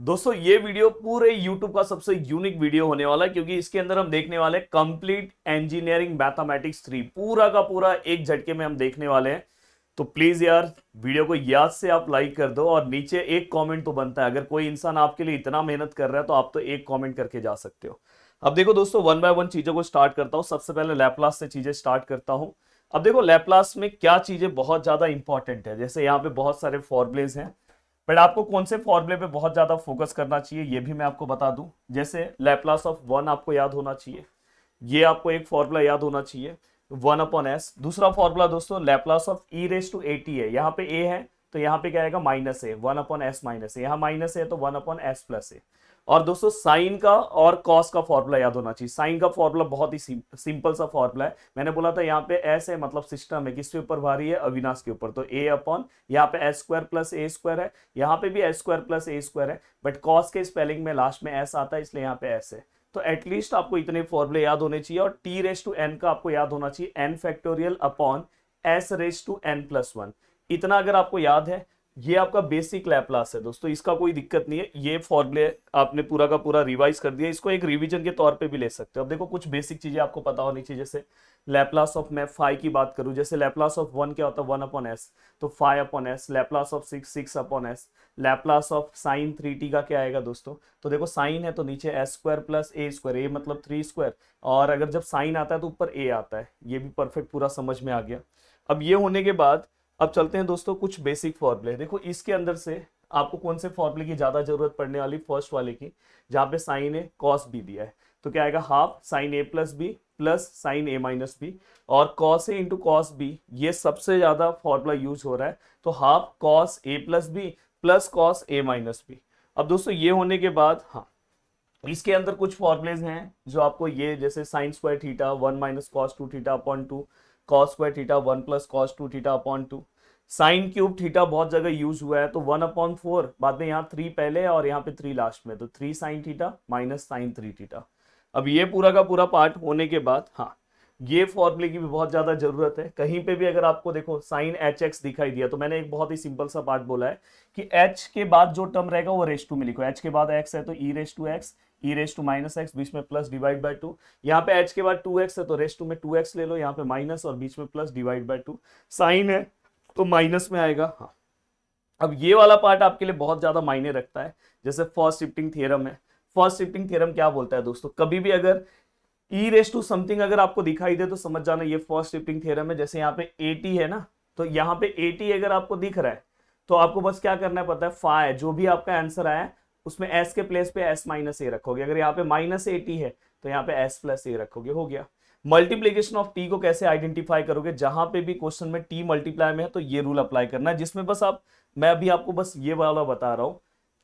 दोस्तों ये वीडियो पूरे YouTube का सबसे यूनिक वीडियो होने वाला है, क्योंकि इसके अंदर हम देखने वाले हैं कंप्लीट इंजीनियरिंग मैथमेटिक्स 3 पूरा का पूरा एक झटके में हम देखने वाले हैं। तो प्लीज यार वीडियो को याद से आप लाइक कर दो, और नीचे एक कमेंट तो बनता है। अगर कोई इंसान आपके लिए इतना मेहनत कर रहा है तो आप तो एक कमेंट करके जा सकते हो। अब देखो दोस्तों, वन बाय वन चीजों को स्टार्ट करता हूं। सबसे पहले लैपलास से चीजें स्टार्ट करता हूं। अब देखो लैपलास में क्या चीजें बहुत ज्यादा इंपॉर्टेंट है, जैसे यहाँ पे बहुत सारे फॉर्मुलेज हैं, बट आपको कौन से फॉर्मूले पे बहुत ज्यादा फोकस करना चाहिए ये भी मैं आपको बता दूं। जैसे लैपलास ऑफ वन आपको याद होना चाहिए, ये आपको एक फॉर्मूला याद होना चाहिए, वन अपॉन एस। दूसरा फॉर्मूला दोस्तों Laplace of E raise to A T है, यहाँ पे ए है तो यहाँ पे क्या आएगा माइनस ए, वन अपॉन एस माइनस ए, यहाँ माइनस है तो वन अपॉन एस प्लस ए। और दोस्तों साइन का और कॉस का फॉर्मूला याद होना चाहिए। साइन का फॉर्मूला बहुत ही सिंपल सा फॉर्मूला है। मैंने बोला था यहाँ पे एस है, मतलब सिस्टम है, किसके ऊपर भारी है, अविनाश के ऊपर, तो ए अपॉन यहाँ पे एस स्क्वायर प्लस ए स्क्वायर है, यहाँ पे भी एस स्क्वायर प्लस ए स्क्वायर है, बट कॉस के स्पेलिंग में लास्ट में एस आता है इसलिए यहाँ पे एस है। तो एटलीस्ट आपको इतने फॉर्मूले याद होने चाहिए। और टी रेस टू एन का आपको याद होना चाहिए N factorial upon S raise to N plus one. इतना अगर आपको याद है, ये आपका बेसिक लैपलास है दोस्तों, इसका कोई दिक्कत नहीं है। ये फॉर्मूले आपने पूरा का पूरा रिवाइज कर दिया, इसको एक रिवीजन के तौर पे भी ले सकते हो। अब देखो कुछ बेसिक चीजें आपको पता होनी चाहिए, जैसे लैपलास ऑफ मैं फाइव की बात करूं, जैसे लैपलास ऑफ वन क्या होता है, वन अपॉन एस, तो five upon S. Laplace of six, six upon S. Laplace of sine three T का क्या आएगा दोस्तों, तो देखो साइन है तो नीचे एस स्क्वायर प्लस ए स्क्वायर, ए मतलब थ्री स्क्वायर, और अगर जब साइन आता है तो ऊपर ए आता है। ये भी परफेक्ट पूरा समझ में आ गया। अब ये होने के बाद अब चलते हैं दोस्तों कुछ बेसिक फॉर्मूले। देखो इसके अंदर से आपको कौन से फॉर्मूले की ज्यादा जरूरत पड़ने वाली, फर्स्ट वाले की, जहां पे साइन ए कॉस बी दिया है, तो क्या आएगा हाफ साइन ए प्लस बी प्लस साइन ए माइनस बी, और cos A into cos B, ये सबसे ज्यादा फॉर्मूला यूज हो रहा है, तो half cos A plus B plus cos A minus B. अब दोस्तों ये होने के बाद हाँ, इसके अंदर कुछ फॉर्मुलेज हैं जो आपको ये, जैसे sine square theta one minus cos two theta upon two, cos square theta one plus cos two theta upon two, sine cube theta बहुत जगह यूज हुआ है, तो वन अपॉन फोर, बाद में यहाँ थ्री पहले और यहाँ पे थ्री लास्ट में, तो three sign theta minus sine three theta. अब ये पूरा का पूरा पार्ट होने के बाद हाँ, ये फॉर्मूले की भी बहुत ज्यादा जरूरत है। कहीं पे भी अगर आपको देखो साइन एच एक्स दिखाई दिया, तो मैंने एक बहुत ही सिंपल सा पार्ट बोला है कि एच के बाद जो टर्म रहेगा वो रेस टू में लिखो। एच के बाद एक्स है तो e raise to x, e raise to minus x, बीच में प्लस डिवाइड बाय टू। यहाँ पे एच के बाद टू एक्स है तो रेस टू में टू एक्स ले लो, यहाँ पे माइनस और बीच में plus divide by two. Sine है तो माइनस में आएगा। हाँ, अब ये वाला पार्ट आपके लिए बहुत ज्यादा मायने रखता है। जैसे फर्स्ट शिफ्टिंग थ्योरम है। फर्स्ट शिफ्टिंग थ्योरम क्या बोलता है दोस्तों, कभी भी अगर ई रेस टू समथिंग अगर आपको दिखाई दे तो समझ जाना ये फर्स्ट शिफ्टिंग थ्योरम है। जैसे यहाँ पे ए टी है ना, तो यहाँ पे ए टी अगर आपको दिख रहा है तो आपको बस क्या करना है पता है, फाइ जो भी आपका आंसर आया है उसमें एस के प्लेस पे एस माइनस ए रखोगे। अगर यहाँ पे माइनस ए टी है तो यहाँ पे एस प्लस ए रखोगे, हो गया। मल्टीप्लीकेशन ऑफ टी को कैसे आइडेंटिफाई करोगे, जहां पे भी क्वेश्चन में टी मल्टीप्लाई में है तो ये रूल अप्लाई करना है, जिसमें बस आप, मैं अभी आपको बस ये वाला बता रहा हूं।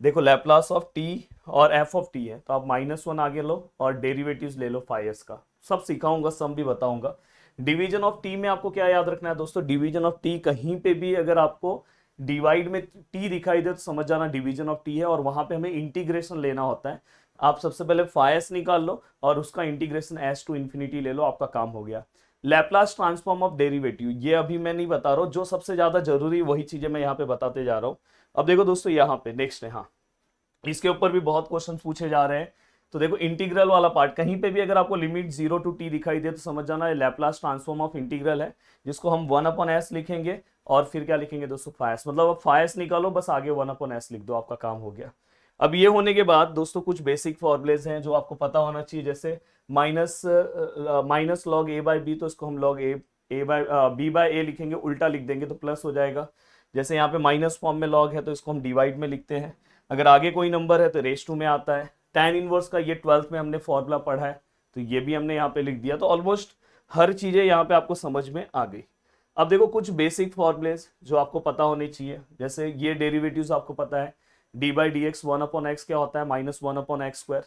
देखो लैपलास ऑफ टी और एफ ऑफ टी है, तो आप माइनस वन आगे लो और डेरिवेटिव्स ले लो फाइव एस का, सब सिखाऊंगा, सम भी बताऊंगा। डिवीजन ऑफ टी में आपको क्या याद रखना है दोस्तों, डिवीजन ऑफ टी कहीं पे भी अगर आपको डिवाइड में टी दिखाई दे तो समझ जाना डिवीजन ऑफ टी है, और वहां पे हमें इंटीग्रेशन लेना होता है। आप सबसे पहले फाइव एस निकाल लो और उसका इंटीग्रेशन एस टू इन्फिनिटी ले लो, आपका काम हो गया। लैपलास ट्रांसफॉर्म ऑफ डेरिवेटिव, ये अभी मैं नहीं बता रहा हूँ, जो सबसे ज्यादा जरूरी वही चीजें मैं यहाँ पे बताते जा रहा हूँ। अब देखो दोस्तों यहाँ पे नेक्स्ट है, हाँ इसके ऊपर भी बहुत क्वेश्चन पूछे जा रहे हैं। तो देखो इंटीग्रल वाला पार्ट, कहीं पे भी अगर आपको लिमिट जीरो टू टी दिखाई दे तो समझ जाना लैपलास ट्रांसफॉर्म ऑफ इंटीग्रल है, जिसको हम वन अपॉन एस लिखेंगे और फिर क्या लिखेंगे दोस्तों फाइव, मतलब अब फाइव निकालो, बस आगे वन अपॉन एस लिख दो, आपका काम हो गया। अब ये होने के बाद दोस्तों कुछ बेसिक फॉर्मुलेज हैं जो आपको पता होना चाहिए, जैसे minus minus log a by b, तो इसको हम log a by b by a लिखेंगे, उल्टा लिख देंगे तो प्लस हो जाएगा। जैसे यहाँ पे माइनस फॉर्म में लॉग है तो इसको हम डिवाइड में लिखते हैं, अगर आगे कोई नंबर है तो रेस टू में आता है। tan इनवर्स का ये ट्वेल्थ में हमने फॉर्मूला पढ़ा है तो ये भी हमने यहाँ पे लिख दिया, तो ऑलमोस्ट हर चीजें यहाँ पे आपको समझ में आ गई। अब देखो कुछ बेसिक फॉर्मुलेज जो आपको पता होने चाहिए, जैसे ये डेरिवेटिव्स आपको पता है, D by D x one upon x क्या होता है, minus one upon x square.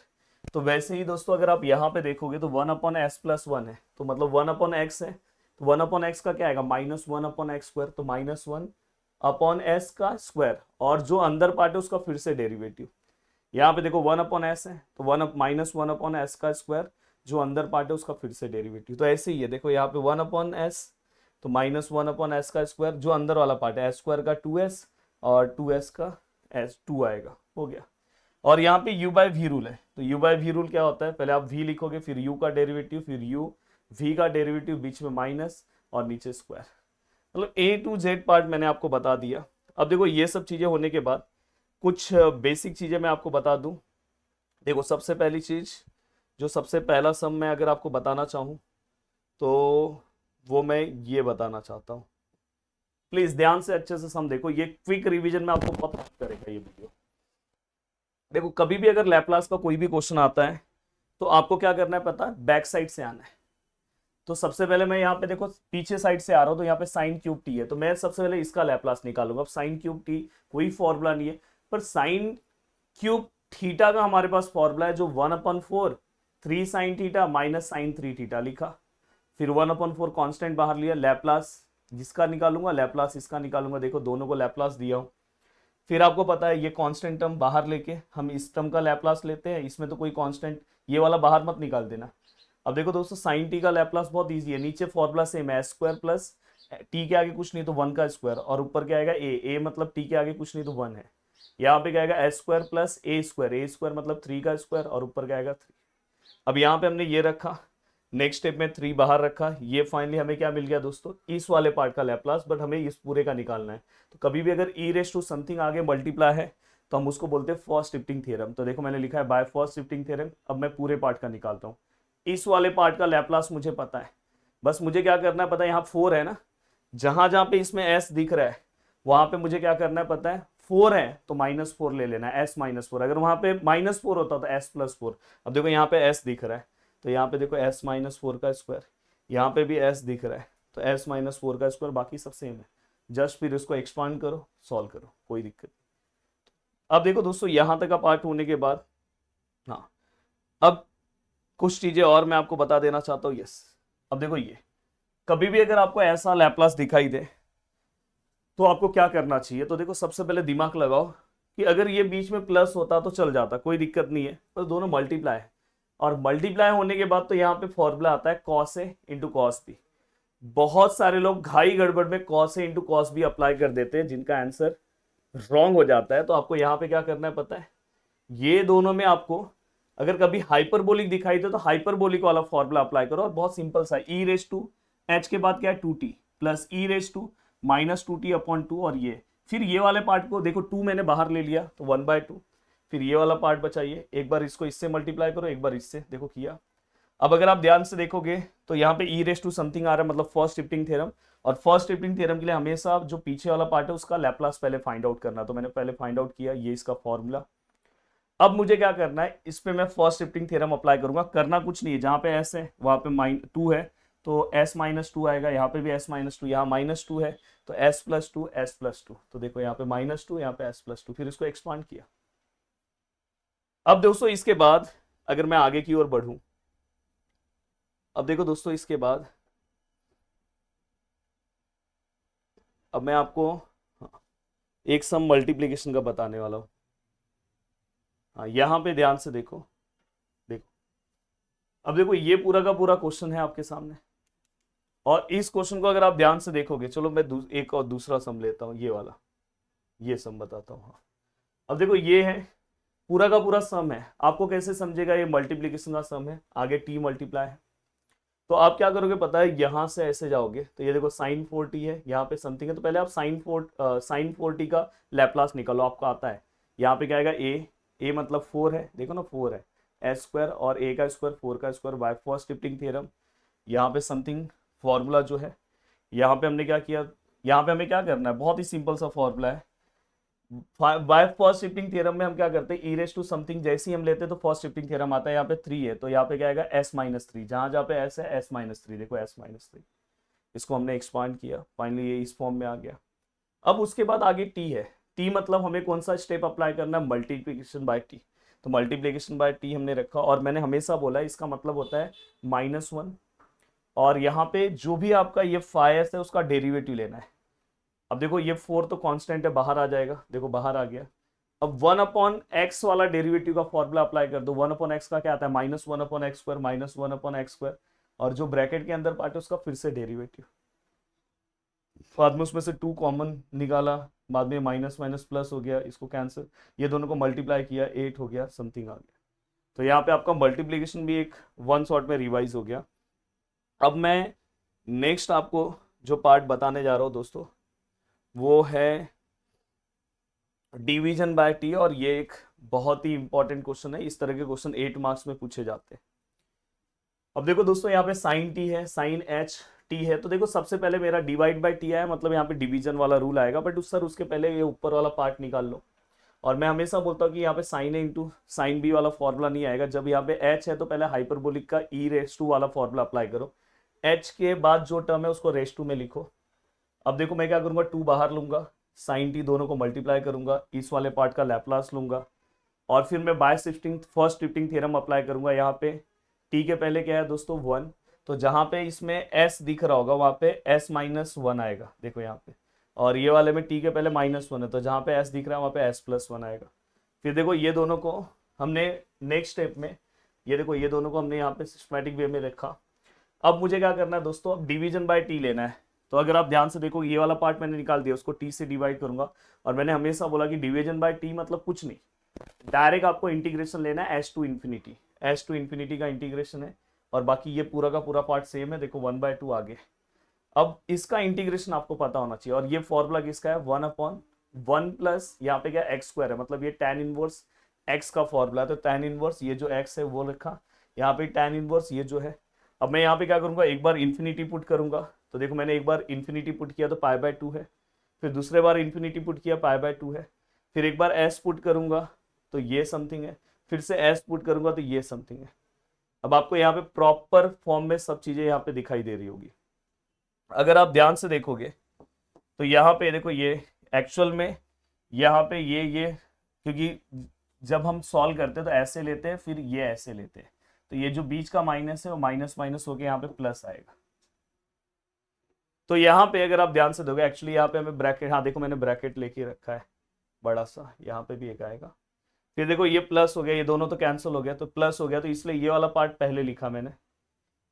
तो वैसे ही दोस्तों अगर आप यहाँ पे देखोगे तो one upon S plus one है, तो मतलब वन अपॉन एक्स है, तो वन अपॉन एक्स का क्या आएगा, minus one upon x square, तो माइनस वन अपॉन एस का स्क्वायर, और जो अंदर पार्ट है उसका फिर से डेरिवेटिव। यहाँ पे देखो वन अपॉन एस है तो one minus one upon S का स्क्वायर, जो अंदर पार्ट है उसका फिर से डेरिवेटिव। तो ऐसे ही है, देखो यहाँ पे वन अपॉन एस तो माइनस वन अपॉन एस का स्क्वायर, जो अंदर वाला पार्ट है एस स्क्वायर का टू एस, और टू एस का एस टू आएगा, हो गया। और यहाँ पे u बाय वी रूल है, तो u बाय वी रूल क्या होता है, पहले आप v लिखोगे, फिर u का डेरिवेटिव, फिर u v का डेरिवेटिव, बीच में माइनस और नीचे स्क्वायर। मतलब A to Z पार्ट मैंने आपको बता दिया। अब देखो ये सब चीजें होने के बाद कुछ बेसिक चीजें मैं आपको बता दूं। देखो सबसे पहली चीज, जो सबसे पहला सम मैं अगर आपको बताना चाहूं तो वो मैं ये बताना चाहता हूं। प्लीज ध्यान से अच्छे से सम देखो, ये क्विक रिवीजन में आपको बहुत हेल्प करेगा ये वीडियो। देखो कभी भी अगर लैपलास का कोई भी क्वेश्चन आता है तो आपको क्या करना है पता है, बैक साइड से आना है। तो सबसे पहले मैं यहाँ पे देखो पीछे साइड से आ रहा हूँ, तो यहाँ पे साइन क्यूब टी है, तो मैं सबसे पहले इसका लैपलास निकालूंगा। अब साइन क्यूब टी कोई फॉर्मूला नहीं है, पर साइन क्यूब थीटा का हमारे पास फॉर्मूला है, जो 1/4 3 sine theta minus sine 3 theta लिखा, फिर 1/4 कांस्टेंट बाहर लिया, लैपलास जिसका निकालूंगा, लैपलास इसका निकालूंगा। देखो दोनों को लैपलास दिया हूं। फिर आपको पता है ये कांस्टेंट टर्म बाहर लेके हम इस टर्म का लैपलास लेते हैं, इसमें तो कोई कांस्टेंट ये वाला बाहर मत निकाल देना। अब देखो दोस्तों साइन टी का लैपलास बहुत इजी है, नीचे फॉर्मूला सेम है, स्क्वायर प्लस टी के आगे कुछ नहीं तो 1 का स्क्वायर, और ऊपर क्या आएगा ए मतलब टी के आगे कुछ नहीं तो 1 है। यहाँ पे क्या आएगा एस स्क्वायर प्लस ए स्क्वायर मतलब 3 का स्क्वायर, और ऊपर क्या आएगा 3। अब यहाँ पे हमने ये रखा, नेक्स्ट स्टेप में 3 बाहर रखा, ये फाइनली हमें क्या मिल गया दोस्तों, इस वाले पार्ट का लैपलास, बट हमें इस पूरे का निकालना है। तो कभी भी अगर ई रेस टू समथिंग आगे मल्टीप्लाई है तो हम उसको बोलते हैं फर्स्ट शिफ्टिंग थ्योरम। तो देखो मैंने लिखा है बाय फर्स्ट शिफ्टिंग थ्योरम। अब मैं पूरे पार्ट का निकालता हूँ। इस वाले पार्ट का लैपलास मुझे पता है, बस मुझे क्या करना है पता है, यहाँ 4 है ना, जहां जहां पे इसमें एस दिख रहा है वहां पे मुझे क्या करना है पता है, 4 है तो -4 ले लेना है, एस -4। अगर वहां पे -4 होता तो s+4। अब देखो यहाँ पे एस दिख रहा है, तो यहाँ पे देखो s-4 का स्क्वायर, यहाँ पे भी s दिख रहा है तो s-4 का स्क्वायर, बाकी सब सेम है। जस्ट फिर इसको एक्सपांड करो, सॉल्व करो, कोई दिक्कत नहीं। अब देखो दोस्तों यहां तक का पार्ट होने के बाद, हाँ अब कुछ चीजें और मैं आपको बता देना चाहता हूँ। यस, अब देखो ये कभी भी अगर आपको ऐसा लैपलास दिखाई दे तो आपको क्या करना चाहिए, तो देखो सबसे पहले दिमाग लगाओ कि अगर ये बीच में प्लस होता तो चल जाता, कोई दिक्कत नहीं है, पर दोनों मल्टीप्लाई है, और मल्टीप्लाई होने के बाद तो यहाँ पे फॉर्मूला आता है cos A into cos B. बहुत सारे लोग घाई गड़बड़ में cos A into cos B apply कर देते हैं, जिनका आंसर रॉन्ग हो जाता है। तो आपको यहाँ पे क्या करना है पता है, ये दोनों में आपको अगर कभी हाइपरबोलिक दिखाई दे तो हाइपरबोलिक वाला फॉर्मूला अप्लाई करो, और बहुत सिंपल सा, ई रेस टू एच के बाद क्या है 2t plus E raise to -2t/2, और ये फिर ये वाले पार्ट को देखो 2 मैंने बाहर ले लिया तो 1/2, फिर ये वाला पार्ट बचाइए, एक बार इसको इससे मल्टीप्लाई करो, एक बार इससे, देखो किया। अब अगर आप ध्यान से देखोगे तो यहाँ पे ई रेस टू समथिंग आ रहा है, मतलब फर्स्ट शिफ्टिंग थ्योरम, और फर्स्ट शिफ्टिंग थ्योरम के लिए हमेशा जो पीछे वाला पार्ट है उसका लैपलास पहले फाइंड आउट करना, तो मैंने पहले फाइंड आउट किया, ये इसका फॉर्मूला। अब मुझे क्या करना है, इस पे मैं फर्स्ट शिफ्टिंग थ्योरम अप्लाई करूंगा। करना कुछ नहीं है, जहां पे s है वहां पे -2 है तो s-2 आएगा, यहाँ पे भी s-2, यहाँ -2 है तो s+2 s+2, तो देखो यहाँ पे -2 यहाँ पे s+2, फिर इसको एक्सपांड किया। अब दोस्तों इसके बाद अगर मैं आगे की ओर बढ़ूं, अब देखो दोस्तों इसके बाद अब मैं आपको एक सम मल्टीप्लीकेशन का बताने वाला हूं। हाँ यहाँ पे ध्यान से देखो, देखो अब देखो ये पूरा का पूरा क्वेश्चन है आपके सामने, और इस क्वेश्चन को अगर आप ध्यान से देखोगे, चलो मैं एक और दूसरा सम लेता हूँ, ये वाला, ये सम बताता हूँ। हाँ अब देखो ये है पूरा का पूरा सम है, आपको कैसे समझेगा ये मल्टीप्लीकेशन का सम है, आगे टी मल्टीप्लाई है। तो आप क्या करोगे पता है, यहां से ऐसे जाओगे तो ये देखो साइन 4t है, यहाँ पे समथिंग है, तो पहले आप साइन 4t का लैपलास निकालो, आपको आता है। यहाँ पे क्या आएगा ए मतलब 4 है, देखो ना 4 है, एस स्क्वायर और ए का स्क्वायर 4 का square by first shifting theorem. यहाँ पे समथिंग फॉर्मूला जो है, यहाँ पे हमने क्या किया, यहाँ पे हमें क्या करना है, बहुत ही सिंपल सा फॉर्मूला है। बाय फर्स्ट शिफ्टिंग थ्योरम में हम क्या करते हैं, ई रेस टू समथिंग जैसे ही हम लेते हैं तो फर्स्ट शिफ्टिंग थ्योरम आता है, यहाँ पे 3 है तो यहाँ पे क्या आएगा s-3, जहां जहां पे s है s-3, देखो s-3, इसको हमने एक्सपांड किया, फाइनली ये इस फॉर्म में आ गया। अब उसके बाद आगे t है, t मतलब हमें कौन सा स्टेप अप्लाई करना है, मल्टीप्लीकेशन बाय t। तो मल्टीप्लीकेशन बाय t हमने रखा, और मैंने हमेशा बोला इसका मतलब होता है -1, और यहाँ पे जो भी आपका ये फाइव है उसका डेरिवेटिव लेना है। अब देखो ये 4 तो कांस्टेंट है, बाहर आ जाएगा, देखो बाहर आ गया। अब 1/x वाला डेरिवेटिव का फॉर्मूला अप्लाई कर दो, 1/x का क्या आता है -1/x² -1/x², और जो ब्रैकेट के अंदर पार्ट है उसका फिर से डेरिवेटिव, बाद में उसमें से 2 कॉमन निकाला, बाद में माइनस माइनस प्लस हो गया, इसको कैंसिल, ये दोनों को मल्टीप्लाई किया 8 हो गया, समथिंग आ गया। तो यहाँ पे आपका मल्टीप्लीकेशन भी एक वन शॉट में रिवाइज हो गया। अब मैं नेक्स्ट आपको जो पार्ट बताने जा रहा हूँ दोस्तों वो है डिवीजन बाय टी, और ये एक बहुत ही इंपॉर्टेंट क्वेश्चन है। इस तरह के क्वेश्चन 8 मार्क्स में पूछे जाते हैं। अब देखो दोस्तों यहाँ पे साइन टी है, साइन एच टी है, तो देखो सबसे पहले मेरा डिवाइड बाय टी आया, मतलब यहाँ पे डिवीजन वाला रूल आएगा, बट उसके पहले ये ऊपर वाला पार्ट निकाल लो। और मैं हमेशा बोलता हूँ कि यहाँ पे साइन ए इंटू साइन बी वाला फॉर्मूला नहीं आएगा। जब यहाँ पे एच है तो पहले हाइपरबोलिक का ई रेस टू वाला फॉर्मूला अप्लाई करो, एच के बाद जो टर्म है उसको रेस टू में लिखो। अब देखो मैं क्या करूंगा, 2 बाहर लूंगा, साइन टी दोनों को मल्टीप्लाई करूंगा, इस वाले पार्ट का लैप्लास लूंगा, और फिर मैं bye shifting first shifting theorem apply करूंगा। यहाँ पे टी के पहले क्या है दोस्तों 1, तो जहां पे इसमें एस दिख रहा होगा वहां पे एस माइनस 1 आएगा, देखो यहाँ पे। और ये वाले में टी के पहले -1 है, तो जहां पे एस दिख रहा है वहां पे एस प्लस 1 आएगा। फिर देखो ये दोनों को हमने नेक्स्ट स्टेप में, ये देखो ये दोनों को हमने यहाँ पे सिस्टमैटिक वे में रखा। अब मुझे क्या करना है दोस्तों, अब डिवीजन बाय टी लेना है। तो अगर आप ध्यान से देखो ये वाला पार्ट मैंने निकाल दिया, उसको टी से डिवाइड करूंगा। और मैंने हमेशा बोला कि डिवीजन बाय टी मतलब कुछ नहीं, डायरेक्ट आपको इंटीग्रेशन लेना है S to infinity, S to infinity का इंटीग्रेशन है। और बाकी ये पूरा का पूरा पार्ट सेम है, देखो 1/2 आगे। अब इसका इंटीग्रेशन आपको पता होना चाहिए, और ये फॉर्मूला किसका है 1/1 प्लस यहाँ पे क्या एक्स स्क्वायर है, मतलब ये tan इनवर्स एक्स का फॉर्मूला है। तो tan इनवर्स ये जो एक्स है वो रखा, यहाँ पे tan इनवर्स ये जो है। अब मैं यहाँ पे क्या करूंगा, एक बार इन्फिनिटी पुट करूंगा, तो देखो मैंने एक बार इन्फिनिटी पुट किया तो π/2 है, फिर दूसरे बार इन्फिनिटी पुट किया π/2 है, फिर एक बार s पुट करूंगा तो ये समथिंग है, फिर से s पुट करूंगा तो ये समथिंग है। अब आपको यहाँ पे प्रॉपर फॉर्म में सब चीजें यहाँ पे दिखाई दे रही होगी। अगर आप ध्यान से देखोगे तो यहाँ पे देखो ये एक्चुअल में यहाँ पे ये क्योंकि जब हम सॉल्व करते हैं तो ऐसे लेते हैं, फिर ये ऐसे लेते हैं, तो ये जो बीच का माइनस है वो माइनस माइनस होके यहाँ पे प्लस आएगा। तो यहाँ पे अगर आप ध्यान से दोगे एक्चुअली यहाँ पे हमें ब्रैकेट, हाँ देखो मैंने ब्रैकेट लेके रखा है बड़ा सा, यहाँ पे भी एक आएगा। फिर देखो ये प्लस हो गया, ये दोनों तो कैंसिल हो गया, तो प्लस हो गया, तो इसलिए ये वाला पार्ट पहले लिखा मैंने,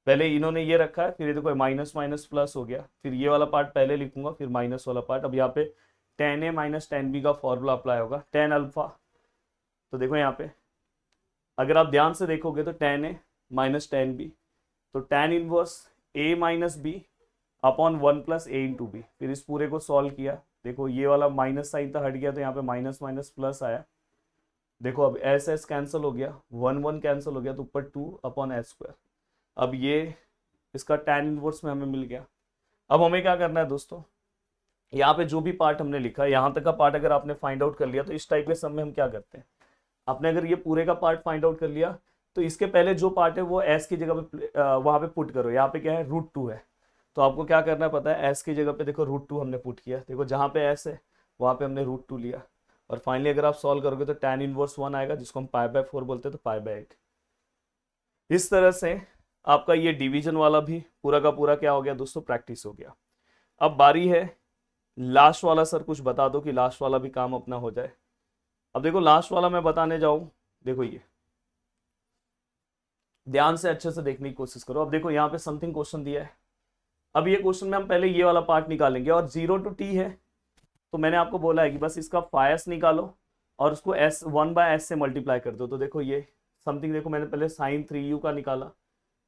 पहले इन्होंने ये रखा है, फिर ये देखो माइनस माइनस प्लस हो गया, फिर ये वाला पार्ट पहले लिखूंगा, फिर माइनस वाला पार्ट। अब यहाँ पे tan a माइनस tan b का फॉर्मूला अप्लाई होगा, tan अल्फा। तो देखो यहाँ पे अगर आप ध्यान से देखोगे तो tan a माइनस tan b, तो tan इनवर्स a माइनस b upon 1 plus a into B. फिर इस पूरे को सॉल्व किया, देखो ये वाला माइनस साइन था हट गया, तो यहाँ पे माइनस माइनस प्लस आया। देखो अब एस एस कैंसिल हो गया, 1 कैंसिल हो गया, तो ऊपर 2 अपॉन एस स्क्वायर। अब ये इसका tan इनवर्स में हमें मिल गया। अब हमें क्या करना है दोस्तों, यहाँ पे जो भी पार्ट हमने लिखा है यहाँ तक का पार्ट अगर आपने फाइंड आउट कर लिया, तो इस टाइप के सम में हम क्या करते हैं, आपने अगर ये पूरे का पार्ट फाइंड आउट कर लिया तो इसके पहले जो पार्ट है वो एस की जगह पे वहां पे पुट करो। यहाँ पे क्या है √2 है, तो आपको क्या करना है पता है, एस की जगह पे देखो √2 हमने पुट किया, देखो जहाँ पे एस है वहां पे हमने √2 लिया। और फाइनली अगर आप सॉल्व करोगे तो tan इनवर्स 1 आएगा, जिसको हम π/4 बोलते हैं, तो π/8। इस तरह से आपका ये डिवीजन वाला भी पूरा का पूरा क्या हो गया दोस्तों, प्रैक्टिस हो गया। अब बारी है लास्ट वाला, सर कुछ बता दो कि लास्ट वाला भी काम अपना हो जाए। अब देखो लास्ट वाला मैं बताने जाऊं, देखो ये ध्यान से अच्छे से देखने की कोशिश करो। अब देखो यहाँ पे समथिंग क्वेश्चन दिया है। अब ये क्वेश्चन में हम पहले ये वाला पार्ट निकालेंगे, और 0 to t है, तो मैंने आपको बोला है कि बस इसका फायस निकालो और उसको s 1/s से मल्टीप्लाई कर दो। तो देखो ये समथिंग, देखो मैंने पहले साइन 3u का निकाला,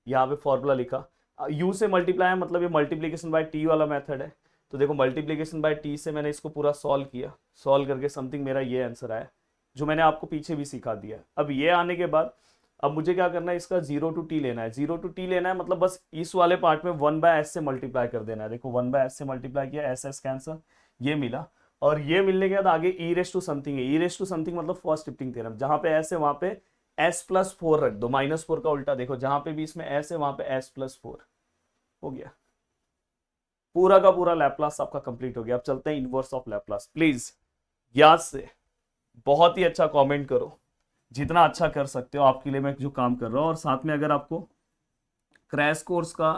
यहाँ पे फॉर्मूला लिखा, u से मल्टीप्लाई है, मतलब ये मल्टीप्लीकेशन बाय t वाला मेथड है। तो देखो मल्टीप्लीकेशन बाय t से मैंने इसको पूरा सॉल्व किया, सॉल्व करके समथिंग मेरा ये आंसर आया, जो मैंने आपको पीछे भी सिखा दिया। अब ये आने के बाद अब मुझे क्या करना है, इसका 0 to t लेना है। 0 to t लेना है मतलब बस इस वाले पार्ट में 1/s से मल्टीप्लाई कर देना है। देखो 1/s से मल्टीप्लाई किया, एस एस कैंसर, ये मिला, और ये मिलने के बाद आगे e रेस टू समथिंग है। e रेस टू समथिंग मतलब फर्स्ट शिफ्टिंग थ्योरम, जहां पे s है वहां पे s+4 रख दो, -4 का उल्टा। देखो जहां पे भी इसमें s है वहां पे s+4 हो गया, पूरा का पूरा लैप्लास आपका कंप्लीट हो गया। अब चलते हैं इनवर्स ऑफ लैप्लास। प्लीज याद से बहुत ही अच्छा कमेंट करो, जितना अच्छा कर सकते हो आपके लिए मैं जो काम कर रहा हूं। और साथ में अगर आपको क्रैश कोर्स का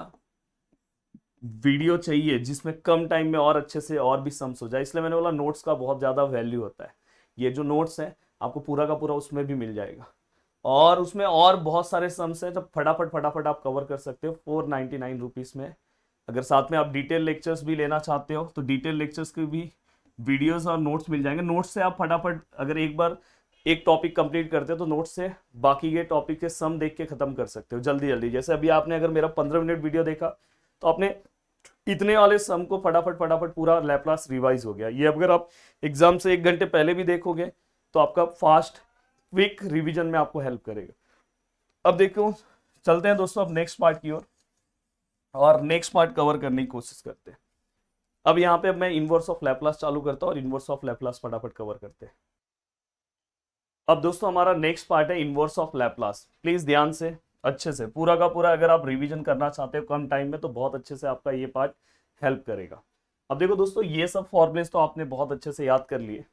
वीडियो चाहिए जिसमें कम टाइम में और अच्छे से और भी सम्स हो जाए, इसलिए मैंने बोला नोट्स का बहुत ज़्यादा वैल्यू होता है। ये जो नोट्स है आपको पूरा का पूरा उसमें भी मिल जाएगा, और उसमें और बहुत सारे सम्स हैं, तो फटाफट फटाफट आप कवर कर सकते हो 499 रुपीज़ में। अगर साथ में आप डिटेल लेक्चर्स भी लेना चाहते हो तो डिटेल लेक्चर्स की भी वीडियोस और नोट्स मिल जाएंगे। नोट्स से आप फटाफट अगर एक बार एक टॉपिक कंप्लीट करते हो तो नोट्स से बाकी के टॉपिक के सम देख के खत्म कर सकते हो जल्दी जल्दी। जैसे अभी आपने अगर मेरा 15 मिनट वीडियो देखा तो आपने इतने वाले सम को फटाफट फटाफट पूरा लैपलास रिवाइज हो गया। ये अगर आप एग्जाम से 1 घंटे पहले भी देखोगे तो आपका फास्ट क्विक रिवीजन में आपको हेल्प करेगा। अब देखो चलते हैं दोस्तों अब नेक्स्ट पार्ट की ओर और नेक्स्ट पार्ट कवर करने की कोशिश करते हैं। अब यहाँ पे मैं इनवर्स ऑफ लैपलास चालू करता हूँ और इनवर्स ऑफ लैपलास फटाफट कवर करते हैं। अब दोस्तों हमारा नेक्स्ट पार्ट है इनवर्स ऑफ लैपलास। प्लीज ध्यान से अच्छे से पूरा का पूरा अगर आप रिवीजन करना चाहते हो कम टाइम में तो बहुत अच्छे से आपका ये पार्ट हेल्प करेगा। अब देखो दोस्तों ये सब फॉर्मुलेस तो आपने बहुत अच्छे से याद कर लिए।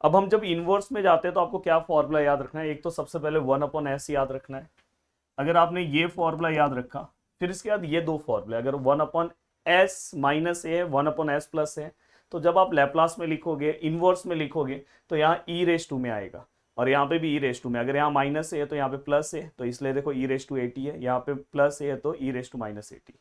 अब हम जब इनवर्स में जाते हैं तो आपको क्या फॉर्मूला याद रखना है। एक तो सबसे पहले 1/s याद रखना है। अगर आपने ये फॉर्मूला याद रखा फिर इसके बाद ये दो फॉर्मूले, अगर 1/s माइनस ए 1/s प्लस है तो जब आप लैपलास में लिखोगे इनवर्स में लिखोगे तो यहाँ e में आएगा और यहाँ पे भी e में। अगर यहाँ माइनस है तो यहाँ पे प्लस है तो इसलिए देखो e है, यहाँ पे प्लस है तो e-80।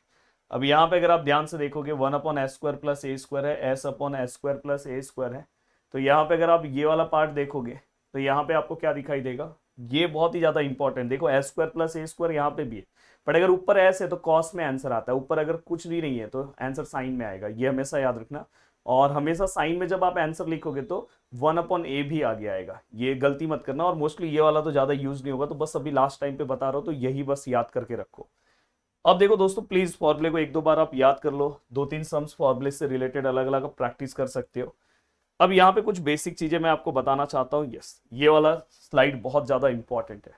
अब यहाँ पे अगर आप ध्यान से देखोगे 1/s² प्लस a स्क्वायर है, s/s² प्लस a स्क्वायर है। तो यहाँ पे अगर आप ये वाला पार्ट देखोगे तो यहाँ पे आपको क्या दिखाई देगा, ये बहुत ही ज्यादा इंपॉर्टेंट। देखो s² प्लस a स्क्वायर यहाँ पे भी है, बट अगर ऊपर s है तो कॉस में आंसर आता है, ऊपर अगर कुछ भी नहीं है तो आंसर साइन में आएगा। ये हमेशा याद रखना। और हमेशा साइन में जब आप आंसर लिखोगे तो 1/a भी आगे आएगा, ये गलती मत करना। और मोस्टली ये वाला तो ज्यादा यूज नहीं होगा, तो बस अभी लास्ट टाइम पे बता रहा हूँ तो यही बस याद करके रखो। अब देखो दोस्तों प्लीज फॉर्मूले को 1-2 बार आप याद कर लो, 2-3 सम्स फॉर्मूले से रिलेटेड अलग अलग आप प्रैक्टिस कर सकते हो। अब यहाँ पे कुछ बेसिक चीजें मैं आपको बताना चाहता हूँ। यस, ये वाला स्लाइड बहुत ज्यादा इंपॉर्टेंट है।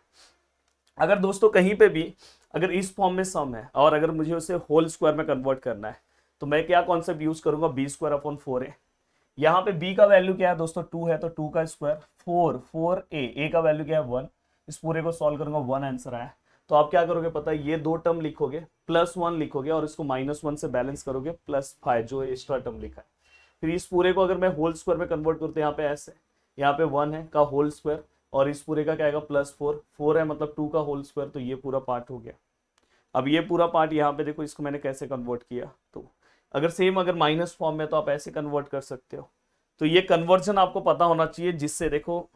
अगर दोस्तों कहीं पे भी अगर इस फॉर्म में सम है और अगर मुझे उसे होल स्क्वायर में कन्वर्ट करना है तो मैं क्या कॉन्सेप्ट यूज करूंगा, b² है। यहाँ पे b का वैल्यू क्या है दोस्तों 2 है तो 2 का स्क्वायर 4 a का वैल्यू क्या है 1। इस पूरे को सॉल्व करूंगा 1 आंसर आया। तो आप क्या करोगे पता है, ये 2 टर्म लिखोगे +1 लिखोगे और इसको -1 से बैलेंस करोगे +5 जो एक्स्ट्रा टर्म लिखा है। फिर इस पूरे को अगर मैं होल स्क्वायर में कन्वर्ट करते यहाँ पे ऐसे, यहाँ पे 1 है का होल स्क्वायर और इस पूरे का क्या आएगा +4 है मतलब 2 का होल स्क्वायर। तो ये पूरा पार्ट हो गया। अब ये पूरा पार्ट यहाँ पे देखो, इसको मैंने कैसे कन्वर्ट किया, तो अगर सेम अगर माइनस फॉर्म में तो आप ऐसे कन्वर्ट कर सकते हो। तो ये कन्वर्जन आपको पता होना चाहिए, जिससे देखो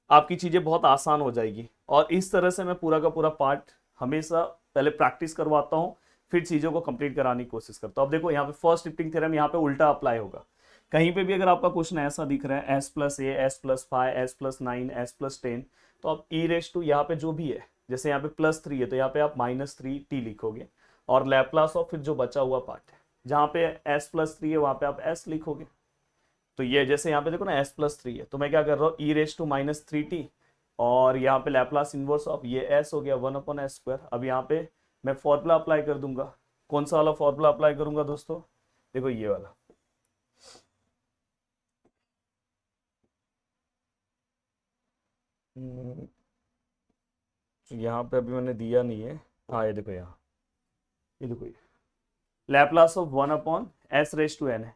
आपकी चीजें बहुत आसान हो जाएगी। और इस तरह से मैं पूरा का पूरा पार्ट हमेशा पहले प्रैक्टिस करवाता हूँ, फिर चीजों को कंप्लीट कराने की कोशिश करता हूँ। अब देखो यहाँ पे फर्स्ट शिफ्टिंग थ्योरम यहाँ पे उल्टा अप्लाई होगा। कहीं पे भी अगर आपका क्वेश्चन ऐसा दिख रहा है s+a, s+5, s+9, s+10, तो आप e यहाँ पे जो भी है, जैसे यहाँ पे +3 है तो यहाँ पे आप -3t लिखोगे और लैपलास ऑफ फिर जो बचा हुआ पार्ट है जहाँ पे s+3 है वहां पे आप s लिखोगे। तो ये जैसे यहाँ पे देखो ना s+3 है तो मैं क्या कर रहा हूँ e-3t और यहाँ पे लैपलास इनवर्स ऑफ ये s हो गया 1/s²। अब यहाँ पे मैं फॉर्मूला अप्लाई कर दूंगा। कौन सा वाला फॉर्मूला अप्लाई करूंगा दोस्तों, देखो ये वाला। यहाँ पे अभी मैंने दिया नहीं है, हाँ ये देखो यहाँ, ये देखो ये लैपलास ऑफ 1/s⁻n है,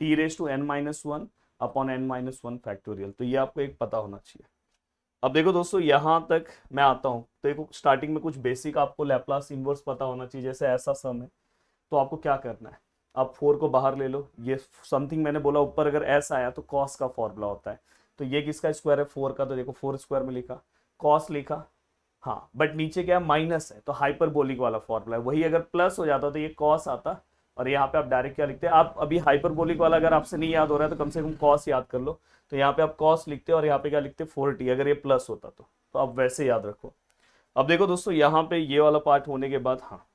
t⁻n−1/n−1 फैक्टोरियल। तो ये आपको एक पता होना चाहिए। अब देखो दोस्तों यहाँ तक मैं आता हूँ तो देखो स्टार्टिंग में कुछ बेसिक आपको लैपलास इनवर्स पता होना चाहिए। जैसे ऐसा सम है तो आपको क्या करना है, आप 4 को बाहर ले लो। ये समथिंग मैंने बोला ऊपर अगर s आया तो cos का फॉर्मूला होता है। तो ये किसका स्क्वायर है 4 का, तो देखो 4 स्क्वायर में लिखा, cos लिखा, हाँ बट नीचे क्या है माइनस है तो हाइपरबोलिक वाला फॉर्मूला है। वही अगर प्लस हो जाता तो ये cos आता और यहाँ पे आप डायरेक्ट क्या लिखते हैं। आप अभी हाइपरबोलिक वाला अगर आपसे नहीं याद हो रहा है तो कम से कम cos याद कर लो। तो यहाँ पे आप cos लिखते और यहाँ पे क्या लिखते 4t अगर ये प्लस होता तो आप वैसे याद रखो। अब देखो दोस्तों यहाँ पे ये वाला पार्ट होने के बाद, हाँ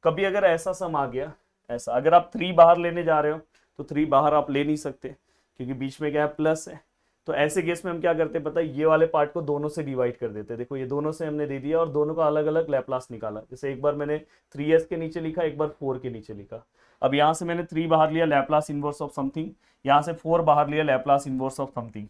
कभी अगर ऐसा सम आ गया, ऐसा अगर आप 3 बाहर लेने जा रहे हो तो 3 बाहर आप ले नहीं सकते क्योंकि बीच में क्या है प्लस है। तो ऐसे केस में हम क्या करते हैं पता है, ये वाले पार्ट को दोनों से डिवाइड कर देते हैं। देखो ये दोनों से हमने दे दिया और दोनों का अलग अलग लैपलास निकाला। जैसे एक बार मैंने 3s के नीचे लिखा, एक बार 4 के नीचे लिखा। अब यहाँ से मैंने 3 बाहर लिया लैपलास इनवर्स ऑफ समथिंग, यहाँ से 4 बाहर लिया लैपलास इनवर्स ऑफ समथिंग।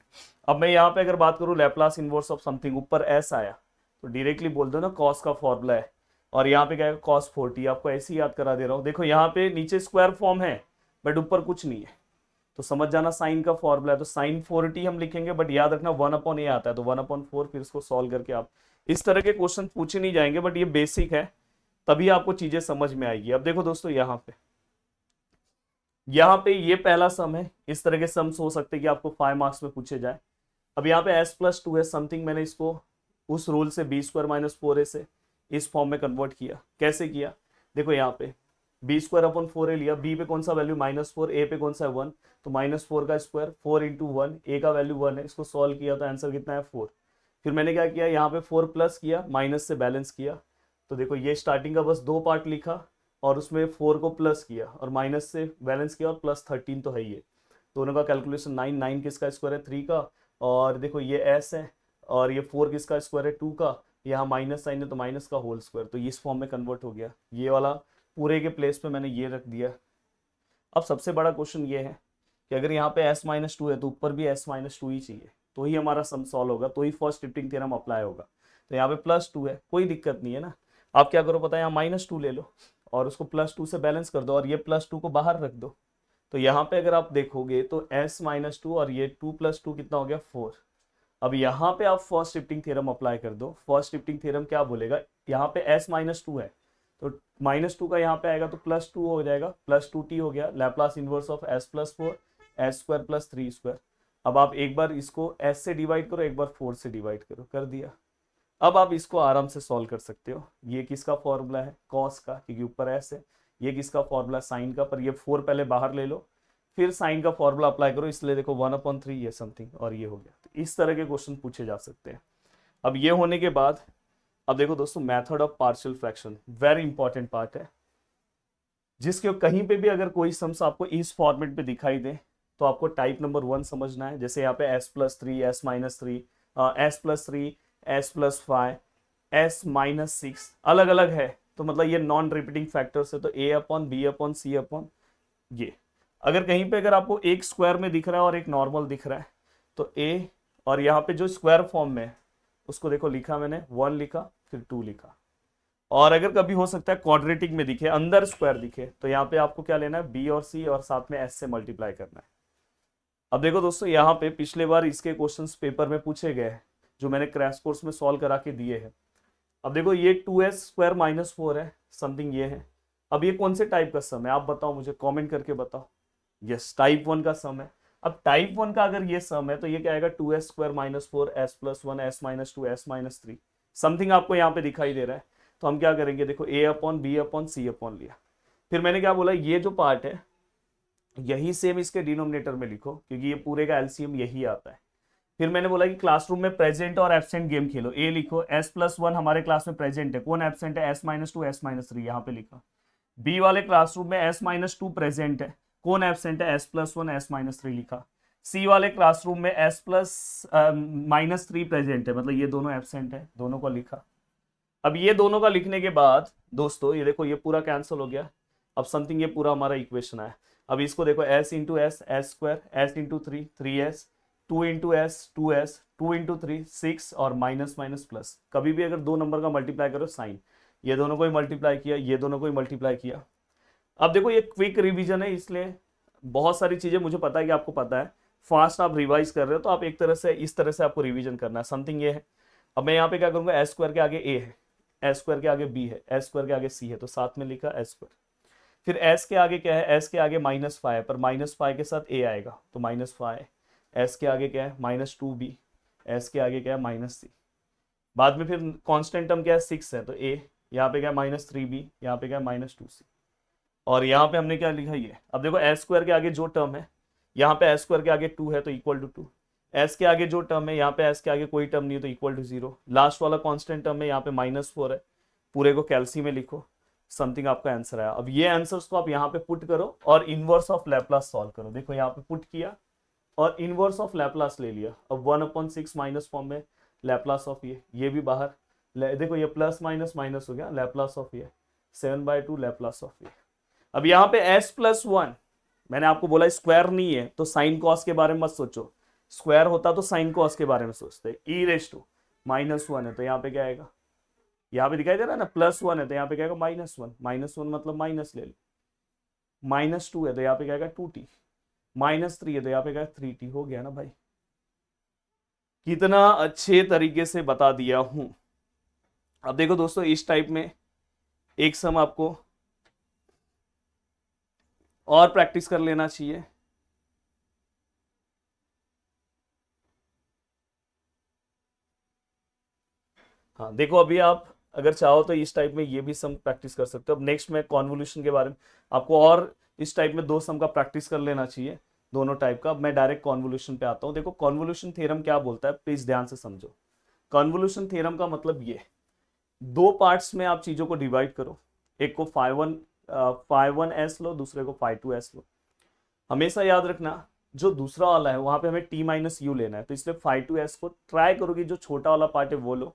अब मैं यहाँ पे अगर बात करूँ लैपलास इनवर्स ऑफ समथिंग, ऊपर s आया तो डायरेक्टली बोल दो ना cos का फॉर्मूला है और यहाँ पे क्या है cos 4t। आपको ऐसे ही याद करा दे रहा हूँ। देखो यहाँ पे नीचे स्क्वायर फॉर्म है बट ऊपर कुछ नहीं है तो समझ जाना साइन का फॉर्मूला है। तो साइन 4t हम लिखेंगे बट याद रखना 1/a आता है तो 1/4। फिर इसको सॉल्व करके आप इस तरह के क्वेश्चन पूछे नहीं जाएंगे बट ये बेसिक है, तभी आपको चीजें समझ में आएगी। अब देखो दोस्तों यहाँ पे यहाँ पे ये पहला सम है, इस तरह के सम्स हो सकते हैं कि आपको 5 मार्क्स में पूछे जाए। अब यहाँ पे s+2 है समथिंग, मैंने इसको उस रूल से b² - 4a से इस फॉर्म में कन्वर्ट किया। कैसे किया, देखो यहाँ पे b² / 4a लिया, b पे कौन सा वैल्यू -4, a पे कौन सा है 1, तो -4 का स्क्वायर 4 × 1, a का वैल्यू 1 है, इसको सॉल्व किया तो आंसर कितना है 4। फिर मैंने क्या किया, यहाँ पे 4 प्लस किया, माइनस से बैलेंस किया, तो देखो ये स्टार्टिंग का बस 2 पार्ट लिखा और उसमें 4 को प्लस किया और माइनस से बैलेंस किया और +13 तो है ही है। दोनों का कैलकुलेशन 9, 9 किसका स्क्वायर है 3 का, और देखो ये s है और ये 4 किसका स्क्वायर है 2 का, यहाँ माइनस साइन है तो माइनस का होल स्क्वायर, तो इस फॉर्म में कन्वर्ट हो गया। ये वाला पूरे के प्लेस पे मैंने ये रख दिया। अब सबसे बड़ा क्वेश्चन ये है कि अगर यहाँ पे s-2 है तो ऊपर भी s-2 ही चाहिए, तो ही हमारा सम सॉल्व होगा, तो ही फर्स्ट शिफ्टिंग थ्योरम अप्लाई होगा। तो यहाँ पे +2 है, कोई दिक्कत नहीं है ना। आप क्या करो पता है, यहाँ -2 ले लो और उसको +2 से बैलेंस कर दो और ये +2 को बाहर रख दो। तो यहाँ पे अगर आप देखोगे तो s-2 और ये 2 + 2 कितना हो गया 4। अब यहाँ पे आप फर्स्ट शिफ्टिंग थ्योरम अप्लाई कर दो। फर्स्ट शिफ्टिंग थ्योरम क्या बोलेगा, यहाँ पे s-2 है तो -2 का यहाँ पे आएगा तो +2 हो जाएगा, +2t हो गया, Laplace inverse of s+4 s² + 3²। अब आप एक बार इसको s से डिवाइड करो, एक बार 4 से डिवाइड करो, कर दिया। अब आप इसको आराम से सॉल्व कर सकते हो। ये किसका फॉर्मूला है, कॉस का, क्योंकि ऊपर s है। ये किसका फॉर्मूला, साइन का, पर ये 4 पहले बाहर ले लो, फिर साइन का फॉर्मूला अप्लाई करो, इसलिए देखो 1/3 ये समथिंग और ये हो गया। तो इस तरह के क्वेश्चन पूछे जा सकते हैं। अब ये होने के बाद अब देखो दोस्तों, method of partial fraction very important part है, जिसके कहीं पे भी अगर कोई सम्स आपको इस फॉर्मेट पे दिखाई दे तो आपको टाइप नंबर 1 समझना है। जैसे यहाँ पे s+3 s-3 s+3 s+5 s-6 अलग अलग है, तो मतलब ये नॉन रिपीटिंग फैक्टर्स है, तो a/b/c/ ये। अगर कहीं पे अगर आपको एक स्क्वायर में दिख रहा है और एक नॉर्मल दिख रहा है तो a, और यहाँ पे जो स्क्वायर फॉर्म में है उसको देखो लिखा मैंने 1 लिखा फिर 2 लिखा। और अगर कभी हो सकता है क्वाड्रेटिक में दिखे, अंदर स्क्वायर दिखे, तो यहाँ पे आपको क्या लेना है, b और c और साथ में s से मल्टीप्लाई करना है। अब देखो दोस्तों, यहाँ पे पिछले बार इसके क्वेश्चंस पेपर में पूछे गए हैं जो मैंने क्रैश कोर्स में सॉल्व करा के दिए हैं। अब देखो ये 2s² - 4 है समथिंग, ये है। अब ये कौन से टाइप का सम है आप बताओ, मुझे कमेंट करके बताओ। यस, टाइप 1 का सम है। अब टाइप 1 का अगर ये सम है तो ये क्या आएगा, 2s² - 4 s+1 s-2 s-3 something आपको यहाँ पे दिखाई दे रहा है। तो हम क्या करेंगे, देखो a/b/c/ लिया। फिर मैंने क्या बोला, ये जो पार्ट है यही सेम इसके डिनोमिनेटर में लिखो, क्योंकि ये पूरे का एलसीएम यही आता है। फिर मैंने बोला कि क्लासरूम में प्रेजेंट और एब्सेंट गेम खेलो, ए लिखो, s+1 हमारे क्लास में प्रेजेंट है, कौन एब्सेंट है, s-2 s-3 यहाँ पे लिखा। बी वाले क्लासरूम में s-2 प्रेजेंट है, कौन एब्सेंट है, s+1 s-3 लिखा। सी वाले क्लासरूम में s+-3 प्रेजेंट है, मतलब ये दोनों एब्सेंट है, दोनों को लिखा। अब ये दोनों का लिखने के बाद दोस्तों ये देखो ये पूरा कैंसिल हो गया। अब समथिंग ये पूरा हमारा इक्वेशन है। अब इसको देखो s × s s² s × 3 3s 2 × s 2s 2 × 3 6 और माइनस माइनस प्लस। कभी भी अगर दो नंबर का मल्टीप्लाई करो साइन, ये दोनों को ही मल्टीप्लाई किया, ये दोनों को ही मल्टीप्लाई किया। अब देखो ये क्विक रिवीजन है, इसलिए बहुत सारी चीजें मुझे पता है कि आपको पता है, फास्ट आप रिवाइज कर रहे हो, तो आप एक तरह से इस तरह से आपको रिवीजन करना है। समथिंग ये है। अब मैं यहाँ पे क्या करूंगा, s² के आगे a है, s² के आगे b है, s² के आगे c है, तो साथ में लिखा s²। फिर s के आगे क्या है, s के आगे -5 है, पर -5 के साथ a आएगा तो -5। s के आगे क्या है, -2b, s के आगे क्या है, -c। बाद में फिर कांस्टेंट टर्म क्या है, 6 है, तो a, यहाँ पे क्या है -3b, यहाँ पे क्या है -2c, और यहाँ पे हमने क्या लिखा ये। अब देखो s² के आगे जो टर्म है, यहाँ पे s² के आगे 2 है तो इक्वल टू 2, s के आगे जो टर्म है, यहाँ पे s के आगे कोई टर्म नहीं है तो इक्वल टू 0। लास्ट वाला कांस्टेंट टर्म है, यहाँ पे -4 है, पूरे को कैलसी में लिखो, समथिंग आपका आंसर आया। अब ये आंसर्स को आप यहाँ पे पुट करो और इनवर्स ऑफ लैप्लास सॉल्व करो। देखो यहाँ पे पुट किया और इनवर्स ऑफ लैप्लास ले लिया। अब 1/6 माइनस फॉर्म में लैप्लास ऑफ ये भी बाहर, देखो ये प्लस माइनस माइनस हो गया, लैप्लास ऑफ ये 7/2 लैप्लास ऑफ ये। अब यहाँ पे s+1 मैंने आपको बोला स्क्वायर नहीं है तो साइन कॉस के बारे में मत सोचो, स्क्वायर होता तो साइन कॉस के बारे में सोचते। e⁻⁻1 है तो यहाँ पे क्या आएगा, यहाँ पे दिखाई दे रहा है ना, +1 है तो यहाँ पे क्या आएगा, -1 मतलब माइनस ले लो। -2 है तो यहाँ पे क्या आएगा 2t, -3 है तो यहाँ पे क्या 3t, हो गया ना भाई। कितना अच्छे तरीके से बता दिया हूं। अब देखो दोस्तों, इस टाइप में एक सम आपको और प्रैक्टिस कर लेना चाहिए। हाँ देखो, अभी आप अगर चाहो तो इस टाइप में ये भी सम प्रैक्टिस कर सकते हो। अब नेक्स्ट में कॉन्वोल्यूशन के बारे में आपको और इस टाइप में दो सम का प्रैक्टिस कर लेना चाहिए, दोनों टाइप का। अब मैं डायरेक्ट कॉन्वोल्यूशन पे आता हूँ। देखो कॉन्वोल्यूशन थ्योरम क्या बोलता है, प्लीज ध्यान से समझो। कॉन्वोल्यूशन थ्योरम का मतलब ये, दो पार्ट्स में आप चीजों को डिवाइड करो, एक को φ1 लो, दूसरे को φ2 लो। हमेशा याद रखना जो दूसरा वाला है वहां पे हमें t माइनस यू लेना है, तो इसलिए φ2 को ट्राई करोगे जो छोटा वाला पार्ट है वो लो,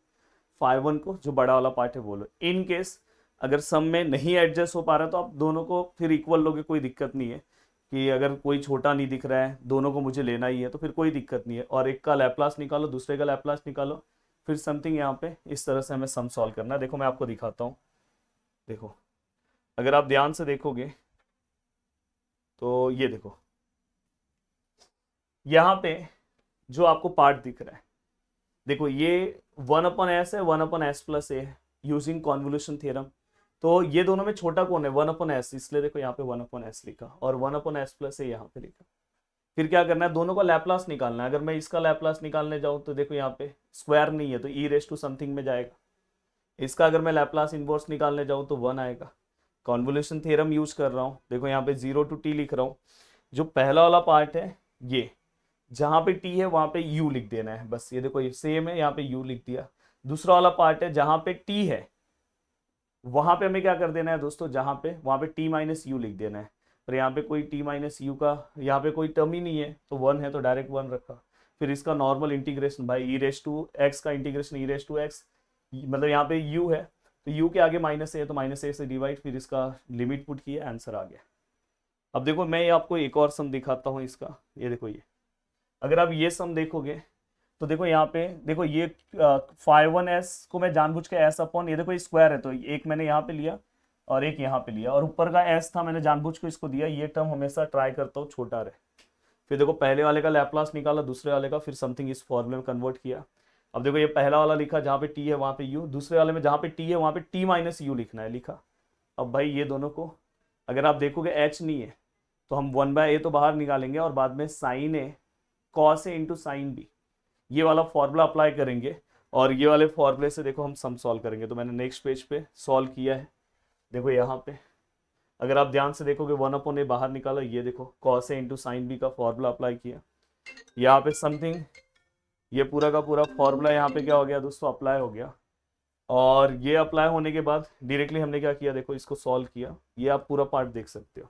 φ1 को जो बड़ा वाला पार्ट है वो लो। इन केस अगर सम में नहीं एडजस्ट हो पा रहा तो आप दोनों को फिर इक्वल लोगे, कोई दिक्कत नहीं है। कि अगर कोई छोटा नहीं दिख रहा है, दोनों को मुझे लेना ही है, तो फिर कोई दिक्कत नहीं है। और एक का लैप्लास निकालो, दूसरे का लैप्लास निकालो, फिर समथिंग यहाँ पे इस तरह से हमें सम सॉल्व करना है। देखो मैं आपको दिखाता हूँ। देखो अगर आप ध्यान से देखोगे तो ये देखो, यहाँ पे जो आपको पार्ट दिख रहा है, देखो ये 1/s है, 1/s+a है यूजिंग कॉन्वोल्यूशन थ्योरम। तो ये दोनों में छोटा कौन है, 1/s, इसलिए देखो यहाँ पे 1/s लिखा और 1/s+a यहाँ पे लिखा। फिर क्या करना है, दोनों का लैप्लास निकालना है। अगर मैं इसका लैप्लास निकालने जाऊँ तो देखो यहाँ पे स्क्वायर नहीं है तो ई रेस टू समथिंग में जाएगा। इसका अगर मैं लैप्लास इनवर्स निकालने जाऊँ तो 1 आएगा। कॉन्वोल्यूशन थ्योरम यूज कर रहा हूँ, देखो यहाँ पे 0 to t लिख रहा हूँ। जो पहला वाला पार्ट है ये, जहां पे t है वहां पे u लिख देना है, बस। ये देखो ये सेम है, यहाँ पे u लिख दिया। दूसरा वाला पार्ट है जहां पे t है वहां पे हमें क्या कर देना है दोस्तों, जहां पे वहां पे t माइनस यू लिख देना है। पर यहाँ पे कोई t माइनस यू का यहाँ पे कोई टर्म ही नहीं है, तो 1 है तो डायरेक्ट 1 रखा। फिर इसका नॉर्मल इंटीग्रेशन भाई, ई रेस टू एक्स का integration, E raise to X, मतलब यहाँ पे u है तो u के आगे माइनस है तो माइनस ए से डिवाइड, फिर इसका लिमिट पुट किया, आंसर आ गया। अब देखो मैं आपको एक और सम दिखाता हूँ इसका। ये देखो ये, अगर आप ये सम देखोगे तो देखो यहाँ पे देखो ये φ1s को मैं जानबूझ के s अपॉन, ये देखो ये स्क्वायर है तो एक मैंने यहाँ पे लिया और एक यहाँ पे लिया, और ऊपर का s था मैंने जानबूझ के इसको दिया। ये टर्म हमेशा ट्राई करता हूँ छोटा रहे। फिर देखो पहले वाले का लैप्लास निकाला, दूसरे वाले का, फिर समथिंग इस फॉर्मूले में कन्वर्ट किया। अब देखो ये पहला वाला लिखा जहाँ पे t है वहाँ पे u, दूसरे वाले में जहाँ पे t है वहाँ पे t माइनस यू लिखना है, लिखा। अब भाई ये दोनों को अगर आप देखोगे h नहीं है तो हम 1/a तो बाहर निकालेंगे और बाद में sign A cos A into sine B, ये वाला फॉर्मूला अप्लाई करेंगे और ये वाले फॉर्मूले से देखो हम सम सॉल्व करेंगे। तो मैंने नेक्स्ट पेज पे सॉल्व किया है। देखो यहाँ पे अगर आप ध्यान से देखोगे 1/a बाहर निकाला, ये देखो cos A into sine B का फॉर्मूला अप्लाई किया। यहाँ पे समथिंग ये पूरा का पूरा फॉर्मूला यहाँ पे क्या हो गया दोस्तों, अप्लाई हो गया। और ये अप्लाई होने के बाद डायरेक्टली हमने क्या किया, देखो इसको सॉल्व किया। ये आप पूरा पार्ट देख सकते हो।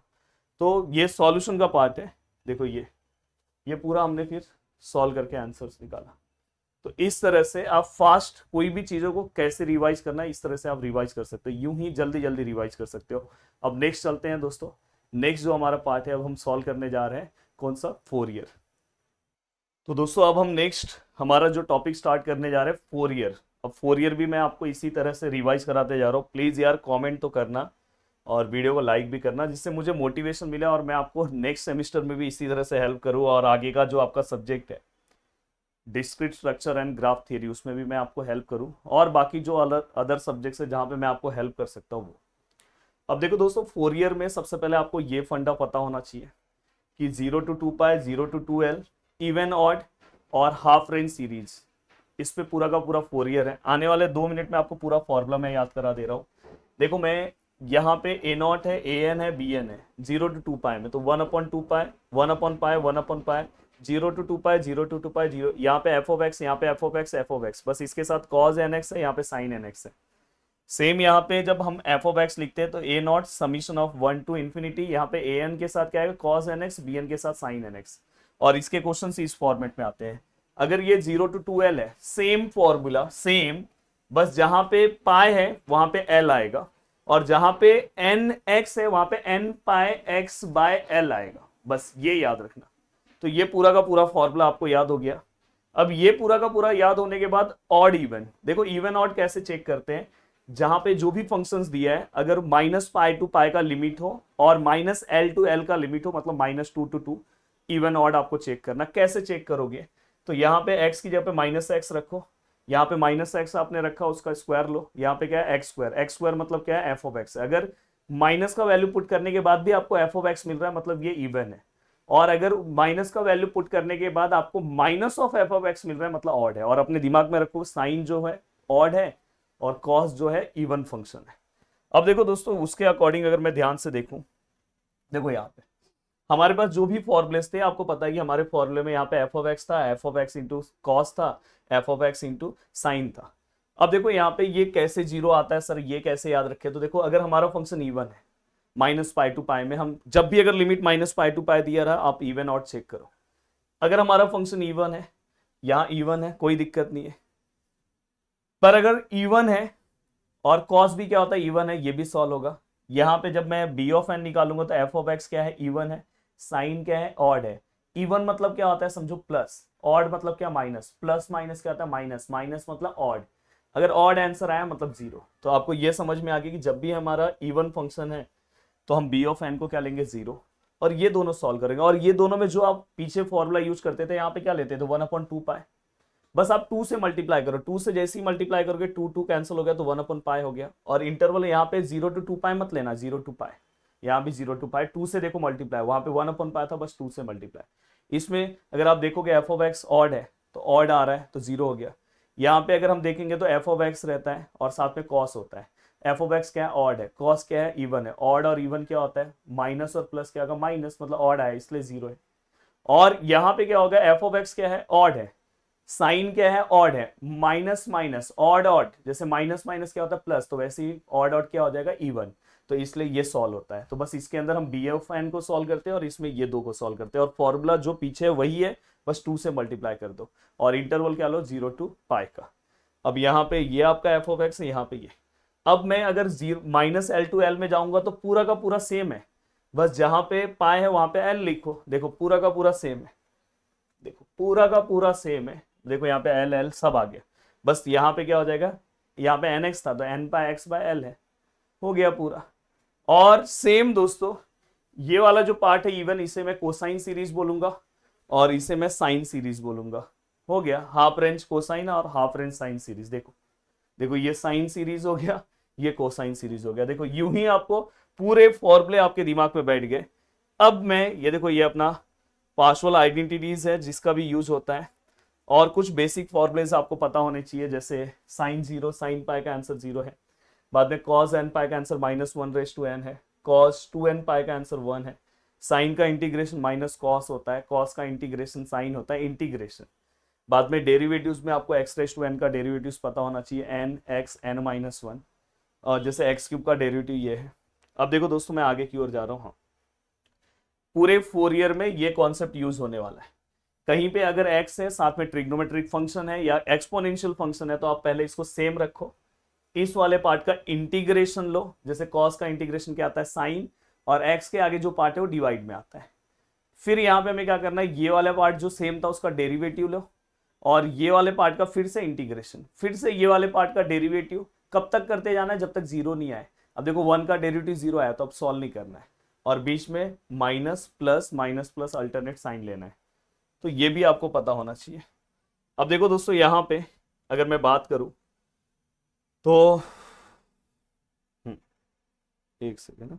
तो ये सॉल्यूशन का पार्ट है। देखो ये पूरा हमने फिर सॉल्व करके आंसर्स निकाला। तो इस तरह से आप फास्ट कोई भी चीजों को कैसे रिवाइज करना है, इस तरह से आप रिवाइज कर सकते हो, यूं ही जल्दी जल्दी रिवाइज कर सकते हो। अब नेक्स्ट चलते हैं दोस्तों। नेक्स्ट जो हमारा पार्ट है अब हम सॉल्व करने जा रहे हैं, कौन सा, फोरियर। तो दोस्तों अब हम नेक्स्ट हमारा जो टॉपिक स्टार्ट करने जा रहे हैं, फोरियर। अब फोरियर भी मैं आपको इसी तरह से रिवाइज कराते जा रहा हूँ। प्लीज यार कॉमेंट तो करना और वीडियो को लाइक भी करना, जिससे मुझे मोटिवेशन मिले और मैं आपको नेक्स्ट सेमिस्टर में भी इसी तरह से हेल्प करूँ। और आगे का जो आपका सब्जेक्ट है discrete structure and graph theory, उसमें भी मैं आपको हेल्प करूँ, और बाकी जो अदर सब्जेक्ट्स है जहाँ पे मैं आपको हेल्प कर सकता हूँ वो। अब देखो दोस्तों, फोरियर में सबसे पहले आपको ये फंडा पता होना चाहिए कि 0 to 2π, 0 to 2l, even odd और हाफ रेंज सीरीज, इस पे पूरा का पूरा फोरियर है। आने वाले 2 मिनट में आपको पूरा फॉर्मूला मैं याद करा दे रहा हूँ। देखो मैं यहाँ पे a0 है, an है, bn है 0 to 2π में, तो 1/2π, 1/π, 1/π, 0 to 2π, 0 to 2π, 0, यहाँ पे f of x, यहाँ पे f of x, f of x, बस इसके साथ cos nx है, यहाँ पे sin nx है। सेम यहाँ पे जब हम f of x लिखते हैं तो a0 summation of 1 to infinity, यहाँ पे an के साथ क्या है, cos nx, bn के साथ sin nx, और इसके क्वेश्चन इस फॉर्मेट में आते हैं। अगर ये 0 to 2l है, सेम फॉर्मूला सेम, बस जहां पे पाई है वहां पे l आएगा, और जहां पे nx है वहां पे n पाई x बाय l आएगा, बस ये याद रखना। तो ये पूरा का पूरा फॉर्मूला आपको याद हो गया। अब ये पूरा का पूरा याद होने के बाद ऑड इवन, देखो इवन ऑड कैसे चेक करते हैं, जहां पे जो भी फंक्शंस दिया है अगर -π to π का लिमिट हो और -l to l का लिमिट हो, मतलब -2 to 2, इवन ऑड आपको चेक करना। कैसे चेक करोगे, तो यहाँ पे x की जगह पे -x रखो, यहाँ पे -x आपने रखा, उसका स्क्वायर लो, यहाँ पे क्या है x स्क्वायर, x स्क्वायर मतलब क्या है f of x। अगर माइनस का वैल्यू पुट करने के बाद भी आपको एफ ऑफ एक्स मिल रहा है, मतलब ये इवन है। और अगर माइनस का वैल्यू पुट करने के बाद आपको minus of f of x मिल रहा है, मतलब ऑड है। और अपने दिमाग में रखो साइन जो है ऑड है और कॉस जो है इवन फंक्शन है। अब देखो दोस्तों, उसके अकॉर्डिंग अगर मैं ध्यान से देखूं, देखो यहाँ पे हमारे पास जो भी फॉर्मुलेस थे, आपको पता है कि हमारे फॉर्मूले में यहाँ पे एफ ऑफ एक्स था, F of x into cos था, F of x into sine था। अब देखो यहाँ पे ये कैसे जीरो आता है सर, ये कैसे याद रखे? तो देखो अगर हमारा फंक्शन इवन है, माइनस पाई टू पाई में हम जब भी अगर लिमिट माइनस पाई टू पाई दिया रहा, आप इवन ऑड चेक करो। अगर हमारा फंक्शन इवन है, यहाँ इवन है, कोई दिक्कत नहीं है। पर अगर इवन है और कॉस भी क्या होता है, इवन है, ये भी सॉल्व होगा। यहाँ पे जब मैं बी ऑफ एन निकालूंगा तो एफ ऑफ एक्स क्या है, इवन है, साइन क्या है, ऑड है। इवन मतलब क्या होता है समझो प्लस, ऑड मतलब क्या माइनस, प्लस माइनस क्या होता है माइनस, माइनस मतलब ऑड। अगर ऑड आंसर आया मतलब जीरो। तो आपको ये समझ में आ गया कि जब भी हमारा इवन फंक्शन है तो हम बी ऑफ एन को क्या लेंगे, जीरो। और ये दोनों सॉल्व करेंगे। और ये दोनों में जो आप पीछे फॉर्मूला यूज करते थे, यहाँ पे क्या लेते थे, 1/2 पाई। बस आप 2 से मल्टीप्लाई करो, 2 से जैसे ही मल्टीप्लाई करोगे 2 2 कैंसिल हो गया तो 1/पाई हो गया। और इंटरवल यहाँ पे 0 to 2 पाई मत लेना, 0 to पाई, यहाँ भी 0 to पाई। 2 से देखो मल्टीप्लाई, वहां पे 1/पाई था, बस 2 से मल्टीप्लाई। इसमें अगर आप देखोगे एफ ऑफ एक्स ऑड है तो ऑड आ रहा है तो जीरो हो गया। यहाँ पे अगर हम देखेंगे तो एफ ऑफ एक्स रहता है और साथ में कॉस होता है। एफ ऑफ एक्स क्या है, ऑड है, कॉस क्या है, इवन है। ऑड और इवन क्या होता है, माइनस और प्लस क्या होगा, माइनस, मतलब ऑड आया इसलिए जीरो है। और यहाँ पे क्या होगा, एफ ऑफ एक्स क्या है, ऑड है, साइन क्या है, ऑड है, माइनस माइनस ऑड ऑड, जैसे माइनस माइनस क्या होता है प्लस, तो वैसे ही ऑड ऑड क्या हो जाएगा, इवन। तो इसलिए ये सॉल्व होता है। तो बस इसके अंदर हम बी ऑफ एन को सॉल्व करते हैं और इसमें ये दो को सॉल्व करते हैं। और फॉर्मूला जो पीछे है वही है, बस 2 से मल्टीप्लाई कर दो और इंटरवल क्या लो, 0 to पाई का। अब यहाँ पे ये आपका एफ ऑफ एक्स है, यहाँ पे ये। अब मैं अगर zero minus L two L में जाऊंगा तो पूरा का पूरा सेम है, बस जहां पे पाए है वहां पे एल लिखो। देखो पूरा का पूरा सेम है, देखो पूरा का पूरा सेम है। देखो यहाँ पे एल एल सब आ गया। बस यहाँ पे क्या हो जाएगा, यहाँ पे एन एक्स था तो N pi X by L है, हो गया पूरा। और सेम दोस्तों, ये वाला जो पार्ट है इवन, इसे मैं कोसाइन सीरीज बोलूंगा और इसे मैं साइन सीरीज बोलूंगा। हो गया हाफ रेंज कोसाइन और हाफ रेंज साइन सीरीज। देखो देखो ये साइन सीरीज हो गया, ये कोसाइन सीरीज हो गया। देखो यूं ही आपको पूरे फॉर्मूले आपके दिमाग पे बैठ गए। अब मैं ये देखो, ये अपना पार्शियल आइडेंटिटीज है जिसका भी यूज होता है। और कुछ बेसिक फॉर्मूलेज आपको पता होने चाहिए, जैसे साइन जीरो, साइन पाई का आंसर जीरो है। बाद में कॉस एन पाई का आंसर -1/n है। कॉस 2n पाई का आंसर 1 है। साइन का इंटीग्रेशन माइनस कॉस होता है, कॉस का इंटीग्रेशन साइन होता है, इंटीग्रेशन। बाद में डेरिवेटिव्स में आपको x⁻n का डेरिवेटिव्स पता होना चाहिए, n x n-1। और जैसे x³ का डेरिवेटिव ये है। अब देखो दोस्तों, मैं आगे की ओर जा रहा हूँ। हाँ, पूरे 4 ईयर में ये कॉन्सेप्ट यूज होने वाला है। कहीं पे अगर x है, साथ में ट्रिग्नोमेट्रिक फंक्शन है या एक्सपोनेंशियल फंक्शन है, तो आप पहले इसको सेम रखो। इस वाले पार्ट का इंटीग्रेशन लो, जैसे कॉस का इंटीग्रेशन क्या आता है, साइन, और x के आगे जो पार्ट है वो डिवाइड में आता है। फिर यहाँ पे हमें क्या करना है, ये वाला पार्ट जो सेम था उसका डेरिवेटिव लो, और ये वाले पार्ट का फिर से इंटीग्रेशन, फिर से ये वाले पार्ट का डेरिवेटिव। कब तक करते जाना है, जब तक जीरो नहीं आए। अब देखो 1 का डेरिवेटिव जीरो आया तो अब सॉल्व नहीं करना है, और बीच में माइनस प्लस अल्टरनेट साइन लेना है। तो ये भी आपको पता होना चाहिए। अब देखो दोस्तों, यहाँ पे अगर मैं बात करूं तो एक सेकेंड ना,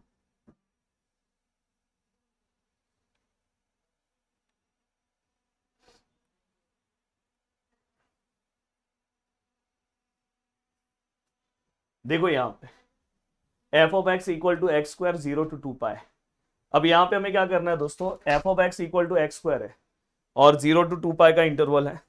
देखो यहाँ पे F of X equal to X square 0 to 2 पाए। अब यहाँ पे हमें क्या करना है दोस्तों, F of X equal to X square है और 0 to 2 पाई का इंटरवल है।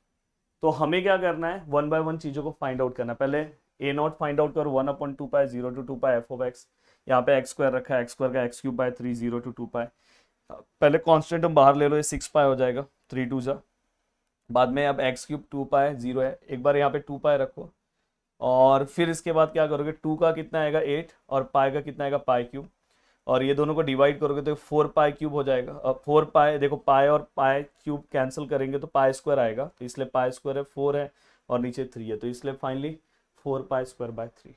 तो हमें क्या करना है, 1 by 1 चीजों को फाइंड आउट करना है। पहले ए नॉट फाइंड आउट करो, 1/2 पाई 0 to 2 pi F of x. यहाँ पे एक्स स्क्वायर रखा है, एक्स स्क्वायर का x³ बाय 3 0 to 2 पाई। पहले कांस्टेंट हम बाहर ले लो, ये 6 पाई हो जाएगा, 3 2 जा। बाद में अब x³ 2 पाई 0 है, एक बार यहाँ पे 2 पाई रखो, और फिर इसके बाद क्या करोगे, 2 का कितना आएगा 8 और पाई का कितना आएगा π³, और ये दोनों को डिवाइड करोगे तो 4π³ हो जाएगा। अब 4 पाई, देखो पाई और π³ कैंसिल करेंगे तो π² आएगा, तो इसलिए π² है 4 है और नीचे 3 है, तो इसलिए फाइनली 4π²/3।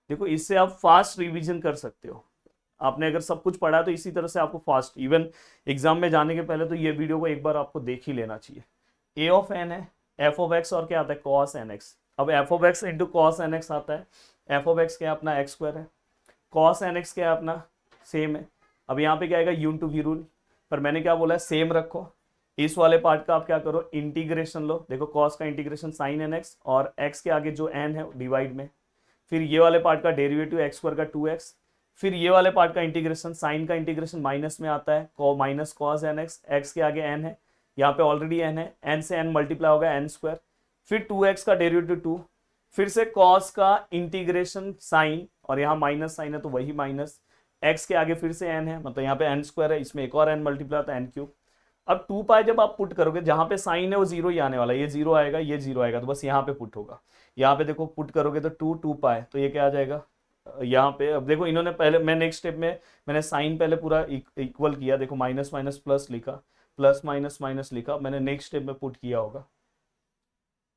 देखो इससे आप फास्ट रिवीजन कर सकते हो। आपने अगर सब कुछ पढ़ा है तो इसी तरह से आपको फास्ट, इवन एग्जाम में जाने के पहले तो ये वीडियो को एक बार आपको देख ही लेना चाहिए। ए ऑफ एन है, एफ ऑफ एक्स और क्या आता है cos nx। अब F of x into cos N X आता है, एफ ऑफ एक्स क्या अपना एक्स स्क्वायर है, कॉस एन एक्स क्या है अपना, सेम है। अब यहाँ पे क्या आएगा, यून टू वी रूल, पर मैंने क्या बोला है, सेम रखो। इस वाले पार्ट का आप क्या करो, इंटीग्रेशन लो। देखो कॉस का इंटीग्रेशन साइन एन एक्स, और एक्स के आगे जो एन है डिवाइड में, फिर ये वाले पार्ट का डेरिवेटिव एक्स स्क्वायर का 2x, फिर ये वाले पार्ट का इंटीग्रेशन, साइन का इंटीग्रेशन माइनस में आता है, minus cos N X, X के आगे एन है, यहाँ पे ऑलरेडी एन है, एन से एन मल्टीप्लाई होगा एन स्क्वायर, फिर 2x का डेरिवेटिव 2, फिर से कॉस का इंटीग्रेशन साइन, और यहाँ माइनस साइन है तो वही माइनस, एक्स के आगे फिर से एन है, मतलब यहाँ पे एन स्क्वायर है, इसमें एक और एन मल्टीप्लाई होता है एन क्यूब। अब 2 पाई जब आप पुट करोगे, जहां पे साइन है वो जीरो ही आने वाला है, ये जीरो आएगा, ये जीरो आएगा, तो बस यहाँ पे पुट होगा। यहाँ पे देखो पुट करोगे तो 2 पाई, तो ये क्या आ जाएगा यहाँ पे। अब देखो इन्होंने पहले, मैं नेक्स्ट स्टेप में मैंने साइन पहले पूरा इक्वल किया, देखो माइनस माइनस प्लस लिखा, प्लस माइनस माइनस लिखा, मैंने नेक्स्ट स्टेप में पुट किया होगा।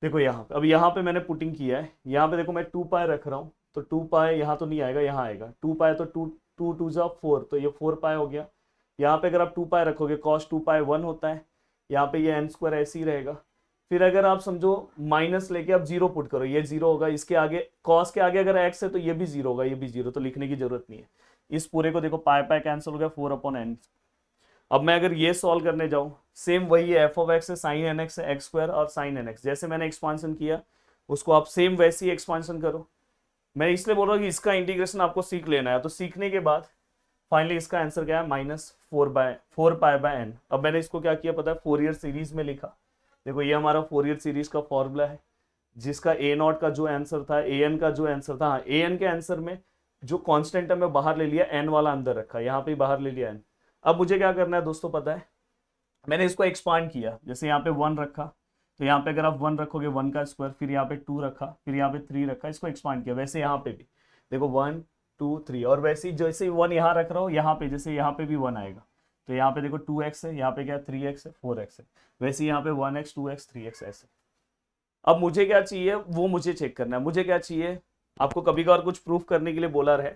देखो यहाँ पे, अब यहाँ पे मैंने पुटिंग किया है, यहाँ पे देखो मैं 2 पाई रख रहा हूँ, तो 2 पाई यहाँ तो नहीं आएगा, यहाँ आएगा 2 पाई, तो 2 2 4, तो ये 4 पाई हो गया। यहाँ पे अगर आप 2 पाई रखोगे, कॉस 2 पाई 1 होता है, यहाँ पे ये एन स्क्वायर ऐसे ही रहेगा। फिर अगर आप समझो माइनस लेके आप जीरो पुट करो, ये जीरो होगा, इसके आगे कॉस के आगे अगर एक्स है तो ये भी जीरो होगा, ये भी जीरो, तो लिखने की जरूरत नहीं है। इस पूरे को देखो पाई पाई कैंसिल हो गया, 4/n। अब मैं अगर ये सॉल्व करने जाऊं, सेम वही है, एफ ऑफ एक्स है साइन एन एक्स है, एक्स स्क्वायर और साइन एन एक्स, जैसे मैंने एक्सपांशन किया उसको आप सेम वैसे ही एक्सपांशन करो। मैं इसलिए बोल रहा हूँ कि इसका इंटीग्रेशन आपको सीख लेना है, तो सीखने के बाद फाइनली इसका आंसर क्या है, -4 पाई/n। अब मैंने इसको क्या किया पता है, फोरियर सीरीज में लिखा। देखो ये हमारा फोरियर सीरीज का फॉर्मूला है, जिसका ए नॉट का जो आंसर था, ए एन का जो आंसर था, हाँ ए एन के आंसर में जो कांस्टेंट है मैं बाहर ले लिया, एन वाला अंदर रखा, यहाँ पे बाहर ले लिया एन। अब मुझे क्या करना है दोस्तों पता है, मैंने इसको एक्सपांड किया, जैसे यहाँ पे 1 रखा, तो यहाँ पे अगर आप 1 रखोगे 1 का स्क्वायर, फिर यहाँ पे 2 रखा, फिर यहाँ पे 3 रखा, इसको एक्सपांड किया। वैसे यहाँ पे भी देखो 1 2 3, और वैसे ही जैसे ही 1 यहाँ रख रहा हूँ, यहाँ पे जैसे यहाँ पे भी 1 आएगा, तो यहाँ पे देखो 2x है, यहाँ पे क्या 3x है, 4x है, वैसे ही यहाँ पे 1x 2x 3x ऐसे। अब मुझे क्या चाहिए वो मुझे चेक करना है, मुझे क्या चाहिए, आपको कभी कभार कुछ प्रूफ करने के लिए बोला रहे,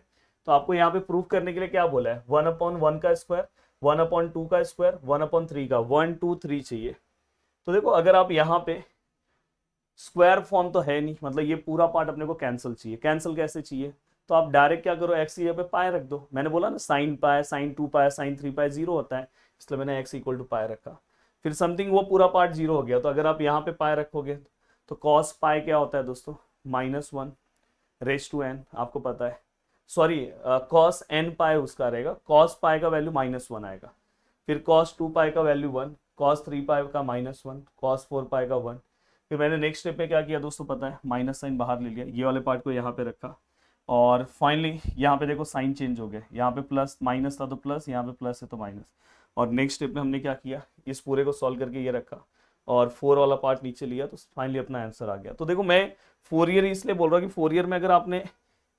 तो आपको यहाँ पे प्रूफ करने के लिए क्या बोला है, 1/1 का स्क्वायर, 1/2 का स्क्वायर, 1/3 का, 1 2 3 चाहिए। तो देखो अगर आप यहाँ पे स्क्वायर फॉर्म तो है नहीं, मतलब ये पूरा पार्ट अपने को कैंसिल चाहिए, कैंसिल कैसे चाहिए, तो आप डायरेक्ट क्या करो, एक्स की जगह पे पाए रख दो। मैंने बोला ना साइन पाए, साइन 2 पाए, साइन 3 पाए जीरो होता है, इसलिए मैंने एक्स इक्वल टू पाए रखा। फिर समथिंग वो पूरा पार्ट जीरो हो गया, तो अगर आप यहाँ पे पाए रखोगे तो कॉस पाए क्या होता है दोस्तों, -1/n, आपको पता है, सॉरी कॉस n पाए उसका रहेगा, कॉस पाए का वैल्यू -1 आएगा, फिर कॉस 2 पाए का वैल्यू 1, कॉस 3 पाए का -1, कॉस 4 पाए का 1। फिर मैंने नेक्स्ट स्टेप में क्या किया दोस्तों पता है, माइनस साइन बाहर ले लिया, ये वाले पार्ट को यहाँ पे रखा, और फाइनली यहाँ पे देखो साइन चेंज हो गया, यहाँ पे प्लस माइनस था तो प्लस, यहाँ पे प्लस है तो माइनस। और नेक्स्ट स्टेप में हमने क्या किया, इस पूरे को सॉल्व करके ये रखा, और 4 वाला पार्ट नीचे लिया, तो फाइनली अपना आंसर आ गया। तो देखो मैं फोरियर इसलिए बोल रहा हूँ कि फोरियर में अगर आपने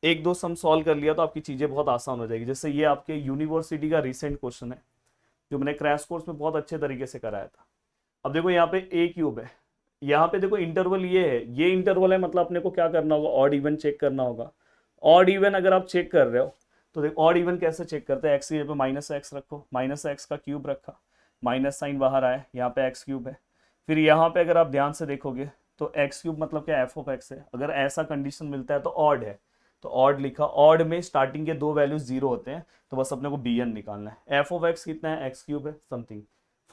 एक दो सम सॉल्व कर लिया तो आपकी चीज़ें बहुत आसान हो जाएगी। जैसे ये आपके यूनिवर्सिटी का रिसेंट क्वेश्चन है, जो मैंने क्रैश कोर्स में बहुत अच्छे तरीके से कराया था। अब देखो यहाँ पे ए क्यूब है, यहाँ पे देखो इंटरवल ये है, ये इंटरवल है, मतलब अपने को क्या करना होगा, ऑड इवन चेक करना होगा। ऑड इवन अगर आप चेक कर रहे हो तो देखो ऑड इवन कैसे चेक करते हैं, एक्स की जगह पे -x रखो, -x का क्यूब रखा, माइनस साइन बाहर आए, यहाँ पे एक्स क्यूब है। फिर यहाँ पे अगर आप ध्यान से देखोगे तो एक्स क्यूब मतलब क्या, एफ ऑफ एक्स है। अगर ऐसा कंडीशन मिलता है तो ऑड है, तो ऑड लिखा, ऑड में स्टार्टिंग के दो वैल्यूज जीरो होते हैं, तो बस अपने को bn निकालना है। एफ ऑफ एक्स कितना है, एक्स क्यूब है समथिंग,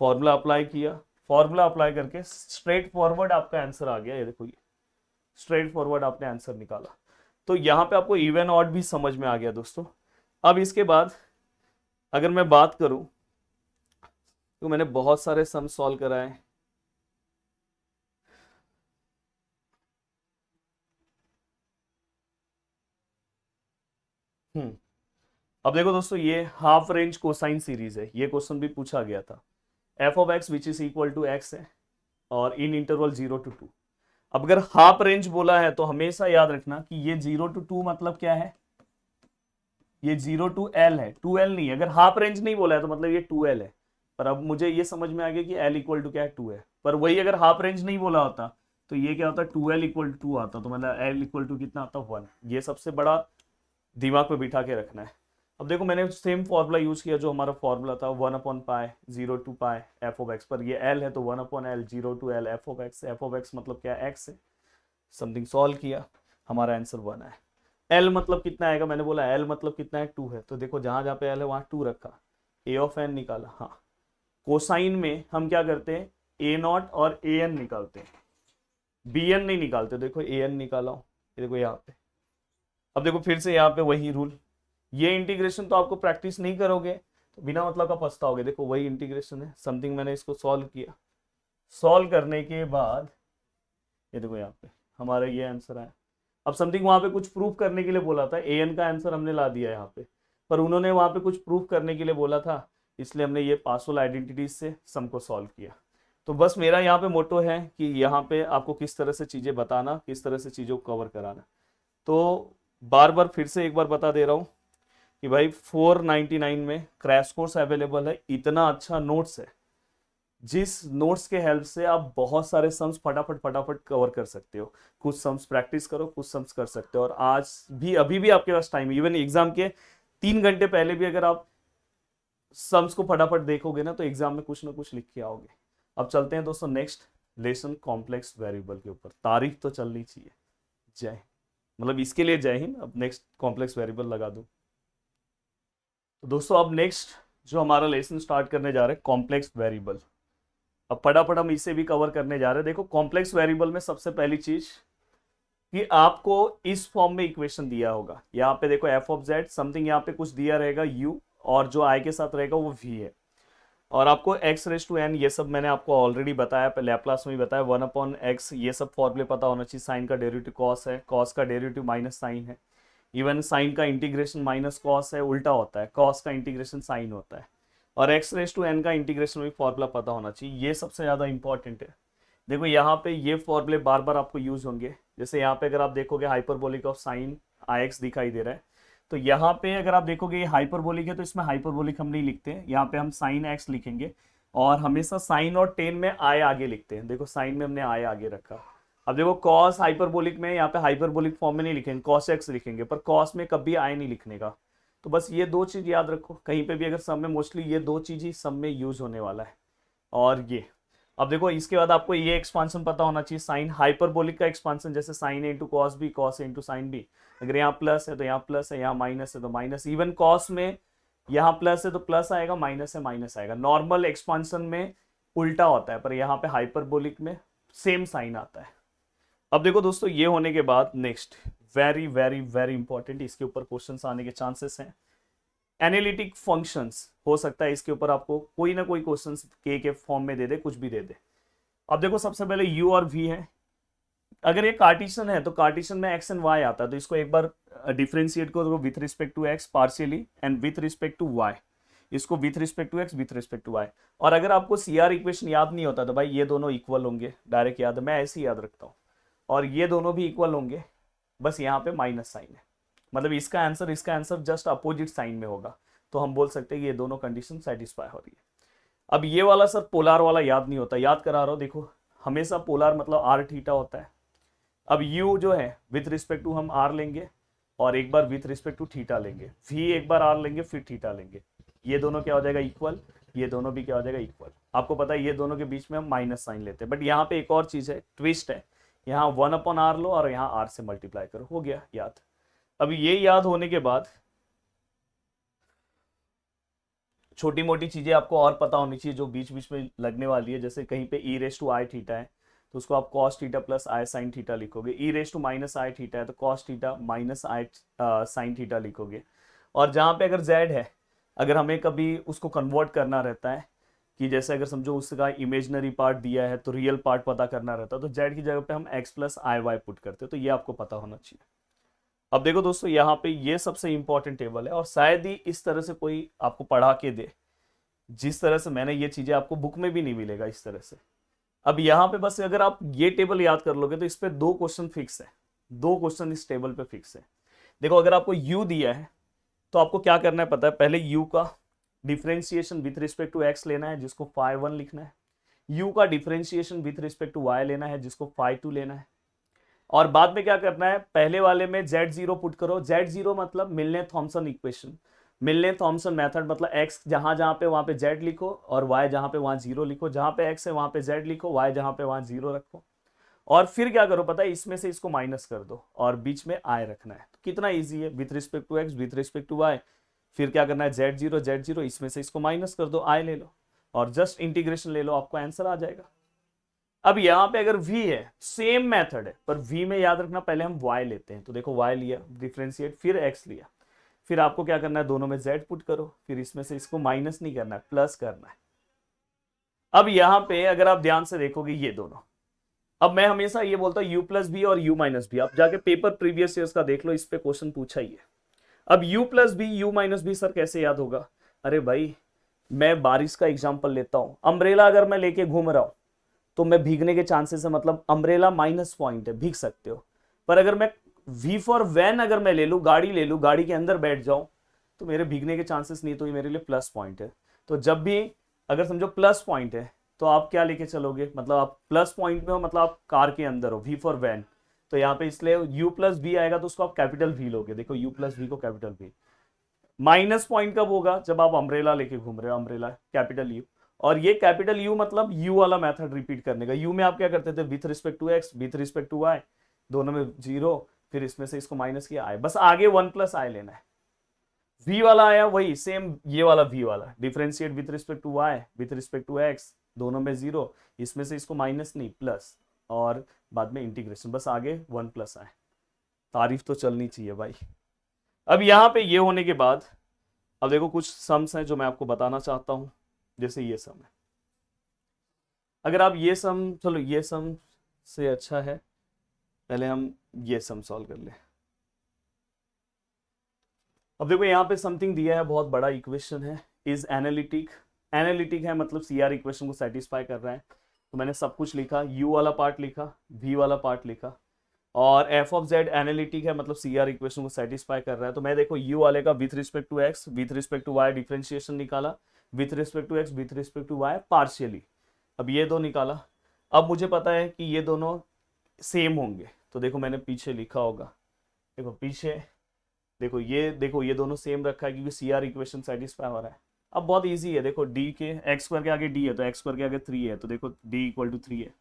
फॉर्मूला अप्लाई किया, फॉर्मूला अप्लाई करके स्ट्रेट फॉरवर्ड आपका आंसर आ गया, ये देखो ये स्ट्रेट फॉरवर्ड आपने आंसर निकाला। तो यहाँ पे आपको इवन ऑड भी समझ में आ गया दोस्तों। अब इसके बाद अगर मैं बात करूं तो मैंने बहुत सारे सम सॉल्व कराए, अब देखो दोस्तों ये हाफ रेंज कोसाइन सीरीज है, ये क्वेश्चन भी पूछा गया था। F of X which is equal to X है, और इन इंटरवल 0 to 2। अब अगर हाफ रेंज बोला है तो हमेशा याद रखना कि ये 0 to 2 मतलब क्या है, ये 0 to L है, 2L नहीं। अगर हाफ रेंज नहीं बोला है तो मतलब ये 2L है। पर अब मुझे ये समझ में आ गया कि L इक्वल टू क्या है, 2 है। पर वही अगर हाफ रेंज नहीं बोला होता तो ये क्या होता, 2L इक्वल टू 2 आता, तो मतलब L इक्वल टू कितना आता, 1। ये सबसे बड़ा दिमाग पे बिठा के रखना है। अब देखो मैंने सेम फॉर्मूला यूज किया जो हमारा फॉर्मूला था, 1/π 0 to π एफ ऑफ एक्स, पर ये L है तो 1/L 0 to L F of x मतलब क्या, एक्स है। समथिंग सॉल्व किया, हमारा आंसर 1 है। एल मतलब कितना आएगा, मैंने बोला एल मतलब कितना है 2 है, तो देखो जहां जहां पे एल है वहां 2 रखा, ए ऑफ एन निकाला। हाँ, कोसाइन में हम क्या करते हैं, ए नॉट और ए एन निकालते हैं, बी एन नहीं निकालते। देखो ए एन निकाला हूं, ये देखो यहाँ पे। अब देखो फिर से यहाँ पे वही रूल, ये इंटीग्रेशन तो आपको प्रैक्टिस नहीं करोगे तो बिना मतलब का पछताओगे। देखो वही इंटीग्रेशन है, समथिंग मैंने इसको सॉल्व किया, सॉल्व करने के बाद ये देखो यहाँ पे हमारा ये आंसर आया। अब समथिंग वहां पे कुछ प्रूफ करने के लिए बोला था, ए एन का आंसर हमने ला दिया यहाँ पे, पर उन्होंने वहां पे कुछ प्रूफ करने के लिए बोला था, इसलिए हमने ये पासोल आइडेंटिटीज से सम को सॉल्व किया। तो बस मेरा यहाँ पे मोटो है कि यहाँ पे आपको किस तरह से चीजें बताना, किस तरह से चीजों को कवर कराना। तो बार बार फिर से एक बार बता दे रहा हूँ कि भाई 499 में क्रैश कोर्स अवेलेबल है, इतना अच्छा नोट्स है जिस नोट्स के हेल्प से आप बहुत सारे सम्स फटाफट फटाफट कवर कर सकते हो। कुछ सम्स प्रैक्टिस करो, कुछ सम्स कर सकते हो, और आज भी अभी भी आपके पास टाइम, इवन एग्जाम के 3 घंटे पहले भी अगर आप सम्स को फटाफट देखोगे ना तो एग्जाम में कुछ ना कुछ लिख के आओगे। अब चलते हैं दोस्तों नेक्स्ट लेसन, कॉम्प्लेक्स वेरिएबल के ऊपर। तारीफ तो चलनी चाहिए, जय, मतलब इसके लिए जय हिंद। अब नेक्स्ट कॉम्प्लेक्स वेरिएबल लगा दूं। तो दोस्तों अब नेक्स्ट जो हमारा लेसन स्टार्ट करने जा रहे हैं, कॉम्प्लेक्स वेरिएबल। अब फटाफट हम इसे भी कवर करने जा रहे हैं। देखो कॉम्प्लेक्स वेरिएबल में सबसे पहली चीज कि आपको इस फॉर्म में इक्वेशन दिया होगा, यहाँ पे देखो एफ ऑफ जेड समथिंग, यहाँ पे कुछ दिया रहेगा यू, और जो आई के साथ रहेगा वो वी है, और आपको एक्स रेस टू एन, ये सब मैंने आपको ऑलरेडी बताया, लैप्लास में भी बताया, 1/x, ये सब फॉर्मूले पता होना चाहिए। साइन का डेरिवेटिव कॉस है, कॉस का डेरिवेटिव माइनस साइन है, इवन साइन का इंटीग्रेशन माइनस कॉस है, उल्टा होता है, कॉस का इंटीग्रेशन साइन होता है, और एक्स रेस टू एन का इंटीग्रेशन भी फॉर्मूला पता होना चाहिए, ये सबसे ज़्यादा इंपॉर्टेंट है। देखो यहाँ पे ये फॉर्मूले बार बार आपको यूज होंगे, जैसे यहाँ पे अगर आप देखोगे hyperbolic of sine I x दिखाई दे रहा है, तो यहाँ पे अगर आप देखोगे ये हाइपरबोलिक है तो इसमें हाइपरबोलिक हम नहीं लिखते हैं, यहाँ पे हम साइन एक्स लिखेंगे, और हमेशा साइन और टेन में आई आगे लिखते हैं। देखो साइन में हमने आई आगे रखा। अब देखो कॉस हाइपरबोलिक में यहाँ पे हाइपरबोलिक फॉर्म में नहीं लिखेंगे, कॉस एक्स लिखेंगे, पर कॉस में कभी आई नहीं लिखने का। तो बस ये दो चीज याद रखो, कहीं पे भी अगर सम में मोस्टली ये दो चीज ही सम में यूज होने वाला है। और ये अब देखो इसके बाद आपको ये एक्सपांशन पता होना चाहिए, साइन हाइपरबोलिक का एक्सपांशन, जैसे sign A into cos B, cos A into sine B. अगर यहाँ प्लस है तो यहाँ प्लस है, यहाँ माइनस है तो माइनस, इवन कॉस में यहाँ प्लस है तो प्लस आएगा, माइनस है माइनस आएगा। नॉर्मल एक्सपांशन में उल्टा होता है, पर यहाँ पे हाइपरबोलिक में सेम साइन आता है। अब देखो दोस्तों ये होने के बाद next very very very important, इसके ऊपर क्वेश्चंस आने के चांसेस हैं। एनालिटिक फंक्शंस, हो सकता है इसके ऊपर आपको कोई ना कोई क्वेश्चंस के फॉर्म में दे दे, कुछ भी दे दे। अब देखो सबसे पहले u और v है, अगर ये कार्टिशन है तो कार्टिशन में x एंड y आता है, तो इसको एक बार डिफरेंशिएट करो with respect to x partially and with respect to y, इसको with respect to x with respect to y। और अगर आपको CR इक्वेशन याद नहीं होता तो भाई ये दोनों इक्वल होंगे, डायरेक्ट याद है, मैं ऐसे ही याद रखता हूँ, और ये दोनों भी इक्वल होंगे, बस यहाँ पे माइनस साइन है, मतलब इसका आंसर जस्ट अपोजिट साइन में होगा, तो हम बोल सकते हैं कि ये दोनों कंडीशन सेटिस्फाई हो रही है। अब ये वाला सर पोलार वाला याद नहीं होता, याद करा रहा हूं, देखो हमेशा पोलार मतलब आर थीटा होता है। अब u जो है विथ रिस्पेक्ट टू हम r लेंगे, और एक bar with respect to theta लेंगे, v एक बार r लेंगे फिर थीटा लेंगे, ये दोनों क्या हो जाएगा इक्वल, ये दोनों भी क्या हो जाएगा इक्वल। आपको पता है ये दोनों के बीच में हम माइनस साइन लेते हैं, बट यहाँ पे एक और चीज है, ट्विस्ट है, यहाँ 1/r लो और यहाँ r से मल्टीप्लाई करो, हो गया याद। अब ये याद होने के बाद छोटी मोटी चीजें आपको और पता होनी चाहिए जो बीच बीच में लगने वाली है, जैसे कहीं पे e raise to i theta है तो उसको आप cos theta plus i sine theta लिखोगे, e raise to minus i theta है तो cos theta minus i sine theta लिखोगे। और जहाँ पे अगर z है, अगर हमें कभी उसको कन्वर्ट करना रहता है कि जैसे अगर समझो उसका इमेजनरी पार्ट दिया है तो रियल पार्ट पता करना रहता है, तो z की जगह पे हम x plus i y put करते हैं, तो ये आपको पता होना चाहिए। अब देखो दोस्तों यहाँ पे ये सबसे इंपॉर्टेंट टेबल है, और शायद ही इस तरह से कोई आपको पढ़ा के दे, जिस तरह से मैंने ये चीजें आपको बुक में भी नहीं मिलेगा इस तरह से। अब यहाँ पे बस अगर आप ये टेबल याद कर लोगे तो इस पे 2 क्वेश्चन फिक्स है, 2 क्वेश्चन इस टेबल पे फिक्स है। देखो अगर आपको u दिया है तो आपको क्या करना है पता है, पहले u का differentiation with respect to x लेना है जिसको φ1 लिखना है, u का differentiation with respect to y लेना है जिसको φ2 लेना है, और बाद में क्या करना है, पहले वाले में z0 पुट करो, z0 मतलब मिलने थॉमसन इक्वेशन, मिलने थॉमसन मेथड, मतलब x जहां जहां पे वहां पे z लिखो और y जहां पे वहां 0 लिखो, जहां पे x है वहां पे z लिखो, y जहां पे वहां 0 रखो। और फिर क्या करो पता है, इसमें से इसको माइनस कर दो और बीच में आई रखना है। तो कितना इजी है, with respect to x with respect to y, फिर क्या करना है z0 इसमें से इसको माइनस कर दो, आई ले लो और जस्ट इंटीग्रेशन ले लो, आपको आंसर आ जाएगा। अब यहाँ पे अगर v है, सेम मेथड है, पर v में याद रखना पहले हम y लेते हैं। तो देखो y लिया डिफ्रेंशिएट, फिर x लिया, फिर आपको क्या करना है, दोनों में z पुट करो, फिर इसमें से इसको माइनस नहीं करना है, प्लस करना है। अब यहाँ पे अगर आप ध्यान से देखोगे ये दोनों, अब मैं हमेशा ये बोलता हूँ u प्लस बी और u माइनस बी, आप जाके पेपर प्रीवियस ईयर्स का देख लो, इस पे क्वेश्चन पूछा ही है। अब u plus b u minus b sir कैसे याद होगा? अरे भाई मैं बारिश का एग्जाम्पल लेता हूँ, अम्ब्रेला अगर मैं लेके घूम रहा हूँ तो मैं भीगने के चांसेस है, मतलब अम्ब्रेला माइनस पॉइंट है, भीग सकते हो। पर अगर मैं वी फॉर वैन अगर मैं ले लूँ, गाड़ी ले लूँ, गाड़ी के अंदर बैठ जाऊं तो मेरे भीगने के चांसेस नहीं, तो ये मेरे लिए प्लस पॉइंट है। तो जब भी अगर समझो प्लस पॉइंट है तो आप क्या लेके चलोगे, मतलब आप प्लस पॉइंट में हो, मतलब आप कार के अंदर हो, वी फॉर वैन, तो यहाँ पे इसलिए u प्लस बी आएगा तो उसको आप कैपिटल वी लोगे। देखो u प्लस बी को कैपिटल वी। माइनस पॉइंट कब होगा, जब आप अम्ब्रेला लेके घूम रहे हो, अम्ब्रेला कैपिटल यू, और ये कैपिटल यू मतलब यू वाला मेथड रिपीट करने का। यू में आप क्या करते थे, with respect to x with respect to y, दोनों में जीरो, फिर इसमें से इसको माइनस किया आई, बस आगे वन प्लस आई लेना है। v वाला आया वही सेम, ये वाला v वाला differentiate with respect to y with respect to x, दोनों में जीरो, इसमें से इसको माइनस नहीं प्लस, और बाद में इंटीग्रेशन, बस आगे वन प्लस आए। तारीफ तो चलनी चाहिए भाई। अब यहाँ पे ये होने के बाद अब देखो कुछ सम्स हैं जो मैं आपको बताना चाहता हूँ। जैसे ये सम है, अगर आप ये सम, चलो ये सम से अच्छा है पहले हम ये सम सॉल्व कर ले। अब देखो यहाँ पे समथिंग दिया है, बहुत बड़ा इक्वेशन है, इज एनालिटिक, एनालिटिक है मतलब सीआर इक्वेशन को सेटिस्फाई कर रहा है। तो मैंने सब कुछ लिखा, u वाला पार्ट लिखा, v वाला पार्ट लिखा, और f ऑफ z एनालिटिक है मतलब सीआर इक्वेशन को सेटिस्फाई कर रहा है। तो मैं देखो u वाले का with respect to x with respect to y differentiation निकाला, with respect to x with respect to y partially, अब ये दो निकाला। अब मुझे पता है कि ये दोनों सेम होंगे, तो देखो मैंने पीछे लिखा होगा, देखो पीछे देखो ये दोनों सेम रखा है क्योंकि सीआर इक्वेशन सेटिस्फाई हो रहा है। अब बहुत इजी है, देखो d के x स्क्वायर के आगे d है तो x स्क्वायर के आगे 3 है, तो देखो d इक्वल टू 3 है।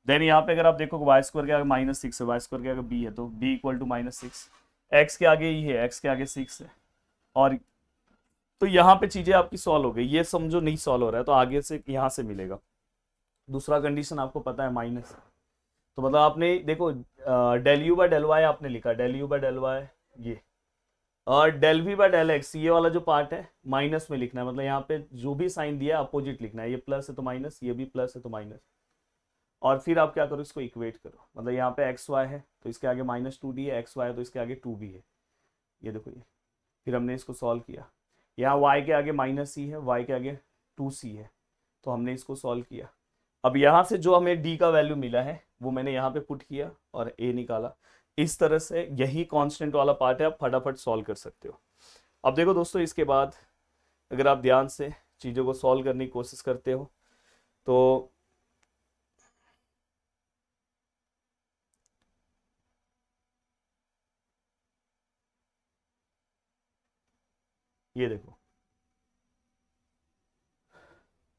देन यहाँ पे अगर आप देखो y स्क्वायर के आगे माइनस 6 है, y स्क्वायर के आगे b है, तो b equal to minus 6, x के आगे ही है, x के आगे 6 है, और तो यहाँ पे चीजें आपकी सॉल्व हो गई। ये समझो नहीं सॉल्व हो रहा है तो आगे से यहाँ से मिलेगा। दूसरा कंडीशन आपको पता है माइनस, तो मतलब आपने देखो del u by del y आपने लिखा, del u by del y ये, और del v by del x ये वाला जो पार्ट है माइनस में लिखना है, मतलब यहाँ पे जो भी साइन दिया है अपोजिट लिखना है, ये प्लस है तो माइनस, ये भी प्लस है तो माइनस, और फिर आप क्या करो इसको इक्वेट करो, मतलब यहाँ पे एक्स वाई है तो इसके आगे माइनस 2d है, एक्स वाई है तो इसके आगे 2b है, ये देखो ये, फिर हमने इसको सॉल्व किया, यहाँ y के आगे माइनस c है, y के आगे 2c है, तो हमने इसको सॉल्व किया। अब यहाँ से जो हमें d का वैल्यू मिला है वो मैंने यहाँ पे पुट किया और a निकाला। इस तरह से यही कांस्टेंट वाला पार्ट है, आप फटाफट सॉल्व कर सकते हो। अब देखो दोस्तों, इसके बाद अगर आप ध्यान से चीज़ों को सॉल्व करने की कोशिश करते हो तो ये देखो,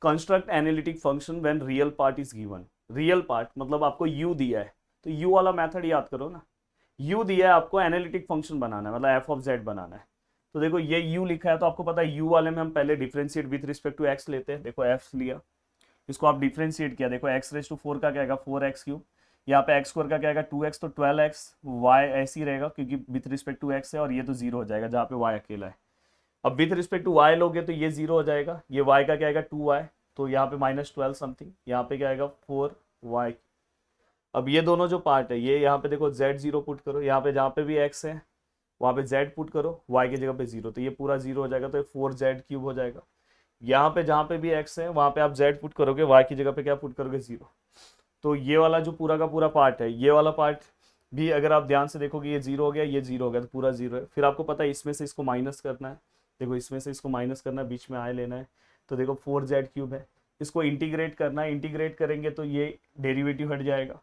construct analytic function when real part is given. Real part मतलब आपको u दिया है तो u वाला मेथड याद करो ना, u दिया है आपको एनालिटिक फंक्शन बनाना है, मतलब f ऑफ z बनाना है। तो देखो ये u लिखा है तो आपको पता है u वाले में हम पहले differentiate with respect to x लेते हैं। देखो f लिया, इसको आप डिफरेंशिएट किया, देखो x रेज टू 4 का क्या आएगा 4x क्यूब, यहाँ पे x स्क्वायर का क्या आएगा 2x, तो 12x, y ऐसे ही रहेगा क्योंकि विथ रिस्पेक्ट टू x है, और ये तो जीरो हो जाएगा जहाँ पे y अकेला है। अब विथ रिस्पेक्ट टू y लोगे तो ये जीरो हो जाएगा, ये y का क्या आएगा 2y, तो यहाँ पे -12 समथिंग, यहाँ पे क्या आएगा 4y। अब ये दोनों जो पार्ट है ये यहाँ पे देखो z0 पुट करो, यहाँ पे जहाँ पे भी x है वहाँ पे z पुट करो, y की जगह पे 0, तो ये पूरा 0 हो जाएगा, तो ये 4z क्यूब हो जाएगा। यहाँ पे जहाँ पे भी x है वहाँ पे आप z पुट करोगे, y की जगह पे क्या पुट करोगे 0। तो ये वाला जो पूरा का पूरा पार्ट है, ये वाला पार्ट भी अगर आप ध्यान से देखोगे ये 0 हो गया, ये 0 हो गया, तो पूरा 0 है। फिर आपको पता है इसमें से इसको माइनस करना है, देखो इसमें से इसको माइनस करना है, बीच में आए लेना है, तो देखो 4z क्यूब है, इसको इंटीग्रेट करना है, इंटीग्रेट करेंगे तो ये डेरिवेटिव हट जाएगा,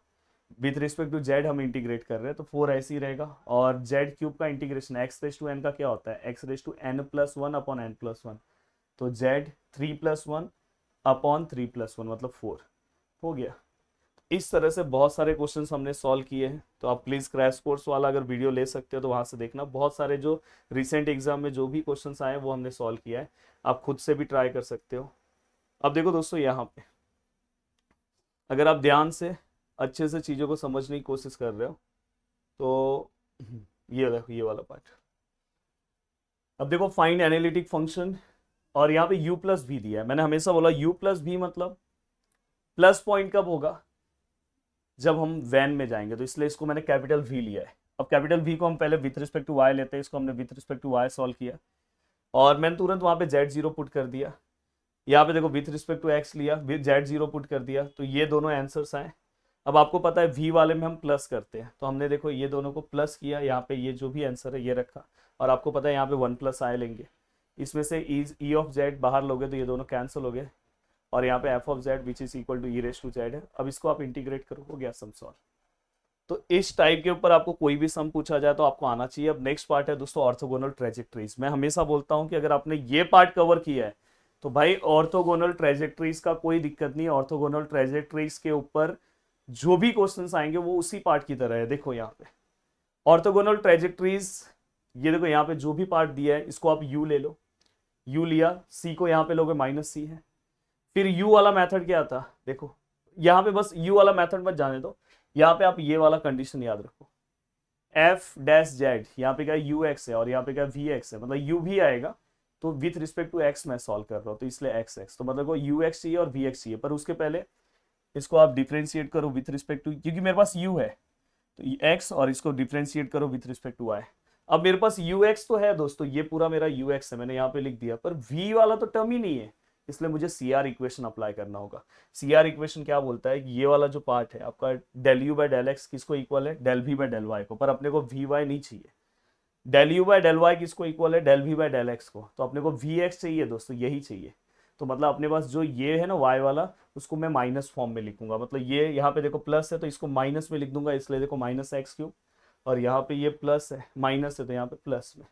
विथ रिस्पेक्ट टू z हम इंटीग्रेट कर रहे हैं तो 4 ऐसे ही रहेगा, और z क्यूब का integration x raise to n का क्या होता है x raise to n plus 1 upon n plus 1, तो z 3 प्लस 1 अपॉन 3 प्लस 1 मतलब 4 हो गया। इस तरह से बहुत सारे क्वेश्चंस हमने सॉल्व किए हैं। तो आप प्लीज़ क्रैश कोर्स वाला अगर वीडियो ले सकते हो तो वहाँ से देखना, बहुत सारे जो रिसेंट एग्जाम में जो भी क्वेश्चंस आए हैं वो हमने सॉल्व किया है, आप खुद से भी ट्राई कर सकते हो। अब देखो दोस्तों, यहाँ पे अगर आप ध्यान से अच्छे से चीज़ों को समझने की कोशिश कर रहे हो तो ये देखो ये वाला पार्ट। अब देखो फाइंड एनालिटिक फंक्शन, और यहाँ पे u प्लस भी दिया है। मैंने हमेशा बोला u प्लस भी मतलब प्लस पॉइंट कब होगा, जब हम वैन में जाएंगे, तो इसलिए इसको मैंने कैपिटल V लिया है। अब कैपिटल V को हम पहले विथ रिस्पेक्ट टू y लेते हैं, इसको हमने with respect to y solve किया और मैंने तुरंत वहां पे z0 पुट कर दिया। यहाँ पे देखो विथ रिस्पेक्ट टू x लिया, विथ z0 पुट कर दिया, तो ये दोनों आंसर्स आए। अब आपको पता है v वाले में हम प्लस करते हैं, तो हमने देखो ये दोनों को प्लस किया, यहाँ पे ये जो भी आंसर है ये रखा, और आपको पता है यहाँ पे 1 प्लस आए लेंगे, इसमें से ई ऑफ जेड बाहर लोगे तो ये दोनों कैंसिल हो गए, और यहाँ पे F of z which is equal to e raise to z है। अब इसको आप इंटीग्रेट करो, हो गया सम सॉल्व। तो इस टाइप के ऊपर आपको कोई भी सम पूछा जाए तो आपको आना चाहिए। अब नेक्स्ट पार्ट है दोस्तों ऑर्थोगोनल ट्रेजेक्टरीज। मैं हमेशा बोलता हूं कि अगर आपने ये पार्ट कवर किया है तो भाई ऑर्थोगोनल ट्रेजेक्टरीज का कोई दिक्कत नहीं। ऑर्थोगोनल ट्रेजेक्टरीज के ऊपर जो भी क्वेश्चंस आएंगे वो उसी पार्ट की तरह है। देखो यहाँ पे ऑर्थोगोनल ट्रेजेक्टरीज, ये देखो यहाँ पे जो भी पार्ट दिया है इसको आप यू ले लो, यू लिया, सी को यहाँ पे लोगे माइनस सी है। फिर यू वाला मेथड क्या था, देखो यहाँ पे बस यू वाला मेथड मत जाने दो, यहाँ पे आप ये वाला कंडीशन याद रखो, एफ डैश जेड, यहाँ पे क्या यू एक्स है और यहाँ पे क्या वी एक्स है, मतलब यू भी आएगा तो विथ रिस्पेक्ट टू एक्स मैं सॉल्व कर रहा हूँ तो इसलिए एक्स एक्स, तो मतलब यू एक्स चाहिए और वी एक्स चाहिए, पर उसके पहले इसको आप डिफ्रेंशिएट करो विथ रिस्पेक्ट टू, क्योंकि मेरे पास यू है तो एक्स, और इसको डिफ्रेंशिएट करो विथ रिस्पेक्ट टू वाई। अब मेरे पास यू एक्स तो है दोस्तों, ये पूरा मेरा यू एक्स है, मैंने यहाँ पे लिख दिया, पर वी वाला तो टर्म ही नहीं है, इसलिए मुझे सी आर इक्वेशन अप्लाई करना होगा। सी आर इक्वेशन क्या बोलता है कि ये वाला जो पार्ट है आपका del u by del x किसको इक्वल है, del v by del y को, पर अपने को वी वाई नहीं चाहिए। Del u by del y किसको इक्वल है, del v by del x को, तो अपने को वी एक्स चाहिए दोस्तों, यही चाहिए। तो मतलब अपने पास जो ये है ना वाई वाला, उसको मैं माइनस फॉर्म में लिखूंगा, मतलब ये यहाँ पे देखो प्लस है तो इसको माइनस में लिख दूंगा, इसलिए देखो माइनस एक्स क्यूब, और यहाँ पे ये प्लस है, माइनस है तो यहाँ पे प्लस में।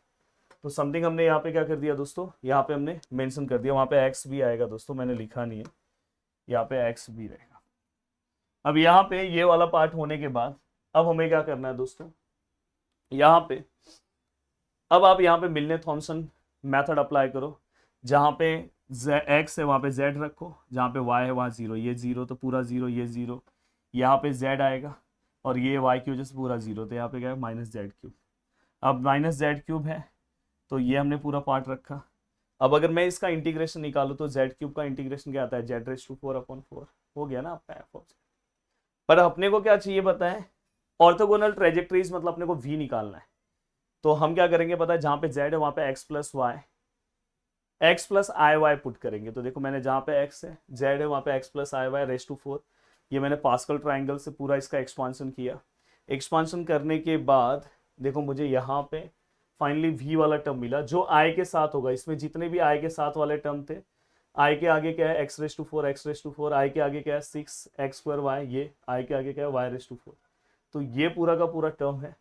तो समथिंग हमने यहाँ पे क्या कर दिया दोस्तों, यहाँ पे हमने मेंशन कर दिया, वहाँ पे एक्स भी आएगा दोस्तों, मैंने लिखा नहीं है, यहाँ पे एक्स भी रहेगा। अब यहाँ पे ये वाला पार्ट होने के बाद अब हमें क्या करना है दोस्तों, यहाँ पे अब आप यहाँ पे मिलने थॉमसन मेथड अप्लाई करो, जहाँ पे एक्स है वहाँ पे जेड रखो, जहाँ पे वाई है वहाँ जीरो, ये जीरो तो पूरा जीरो, ये जीरो, यहाँ पे जेड आएगा और ये वाई की वजह से पूरा जीरो, तो यहाँ पे क्या है माइनस जेड क्यूब। अब माइनस जेड क्यूब है तो ये हमने पूरा पार्ट रखा। अब अगर मैं इसका इंटीग्रेशन निकालूं तो जेड क्यूब का इंटीग्रेशन क्या आता है, जेड रेस टू 4/4 हो गया ना आपका एफ ऑफ जेड। पर अपने को क्या चाहिए पता है, ऑर्थोगोनल ट्रेजेक्टरीज मतलब अपने को वी निकालना है, तो हम क्या करेंगे पता है, जहां पे जेड है वहां पे x plus y, x plus i y put करेंगे। तो देखो मैंने जहां पे एक्स है जेड है वहां पे x plus i y raise to 4, ये मैंने पास्कल ट्राइंगल से पूरा इसका एक्सपांशन किया। एक्सपांशन करने के बाद देखो मुझे यहाँ पे फाइनली v वाला टर्म मिला जो i के साथ होगा, इसमें जितने भी i के साथ वाले टर्म थे, i के आगे क्या है x raise to 4, x raise to 4, i के आगे क्या है 6x स्क्वायर y, ये i के आगे क्या है y रेस टू 4, तो ये पूरा का पूरा टर्म है,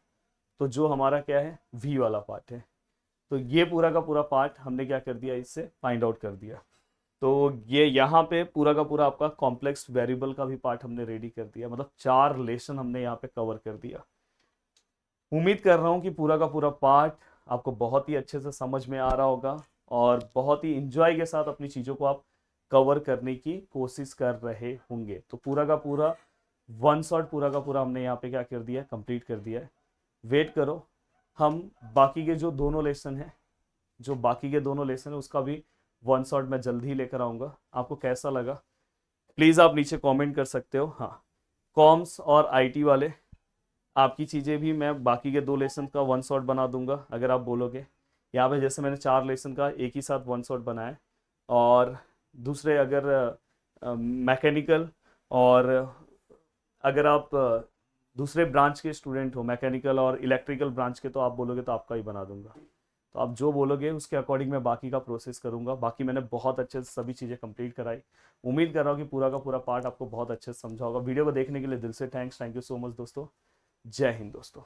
तो जो हमारा क्या है v वाला पार्ट है, तो ये पूरा का पूरा पार्ट हमने क्या कर दिया, इससे फाइंड आउट कर दिया। तो ये यहाँ पे पूरा का पूरा आपका कॉम्प्लेक्स वेरिएबल का भी पार्ट हमने रेडी कर दिया, मतलब 4 रिलेशन हमने यहाँ पे कवर कर दिया। उम्मीद कर रहा हूँ कि पूरा का पूरा पार्ट आपको बहुत ही अच्छे से समझ में आ रहा होगा और बहुत ही इंजॉय के साथ अपनी चीज़ों को आप कवर करने की कोशिश कर रहे होंगे। तो पूरा का पूरा वन शॉट पूरा का पूरा हमने यहाँ पे क्या कर दिया है, कंप्लीट कर दिया है। वेट करो, हम बाकी के जो दोनों लेसन है उसका भी वन शॉट मैं जल्दी ही लेकर आऊँगा। आपको कैसा लगा प्लीज़ आप नीचे कॉमेंट कर सकते हो। हाँ, कॉम्स और IT वाले आपकी चीज़ें भी मैं बाकी के 2 लेसन का वन शॉट बना दूंगा अगर आप बोलोगे। यहाँ पे जैसे मैंने 4 लेसन का एक ही साथ वन शॉट बनाया, और दूसरे अगर मैकेनिकल और अगर आप दूसरे ब्रांच के स्टूडेंट हो, मैकेनिकल और इलेक्ट्रिकल ब्रांच के, तो आप बोलोगे तो आपका ही बना दूंगा। तो आप जो बोलोगे उसके अकॉर्डिंग मैं बाकी का प्रोसेस करूंगा। बाकी मैंने बहुत अच्छे से सभी चीज़ें कंप्लीट कराई। उम्मीद कर रहा हूँ कि पूरा का पूरा पार्ट आपको बहुत अच्छे से समझा होगा। वीडियो को देखने के लिए दिल से थैंक यू सो मच दोस्तों। जय हिंद दोस्तों।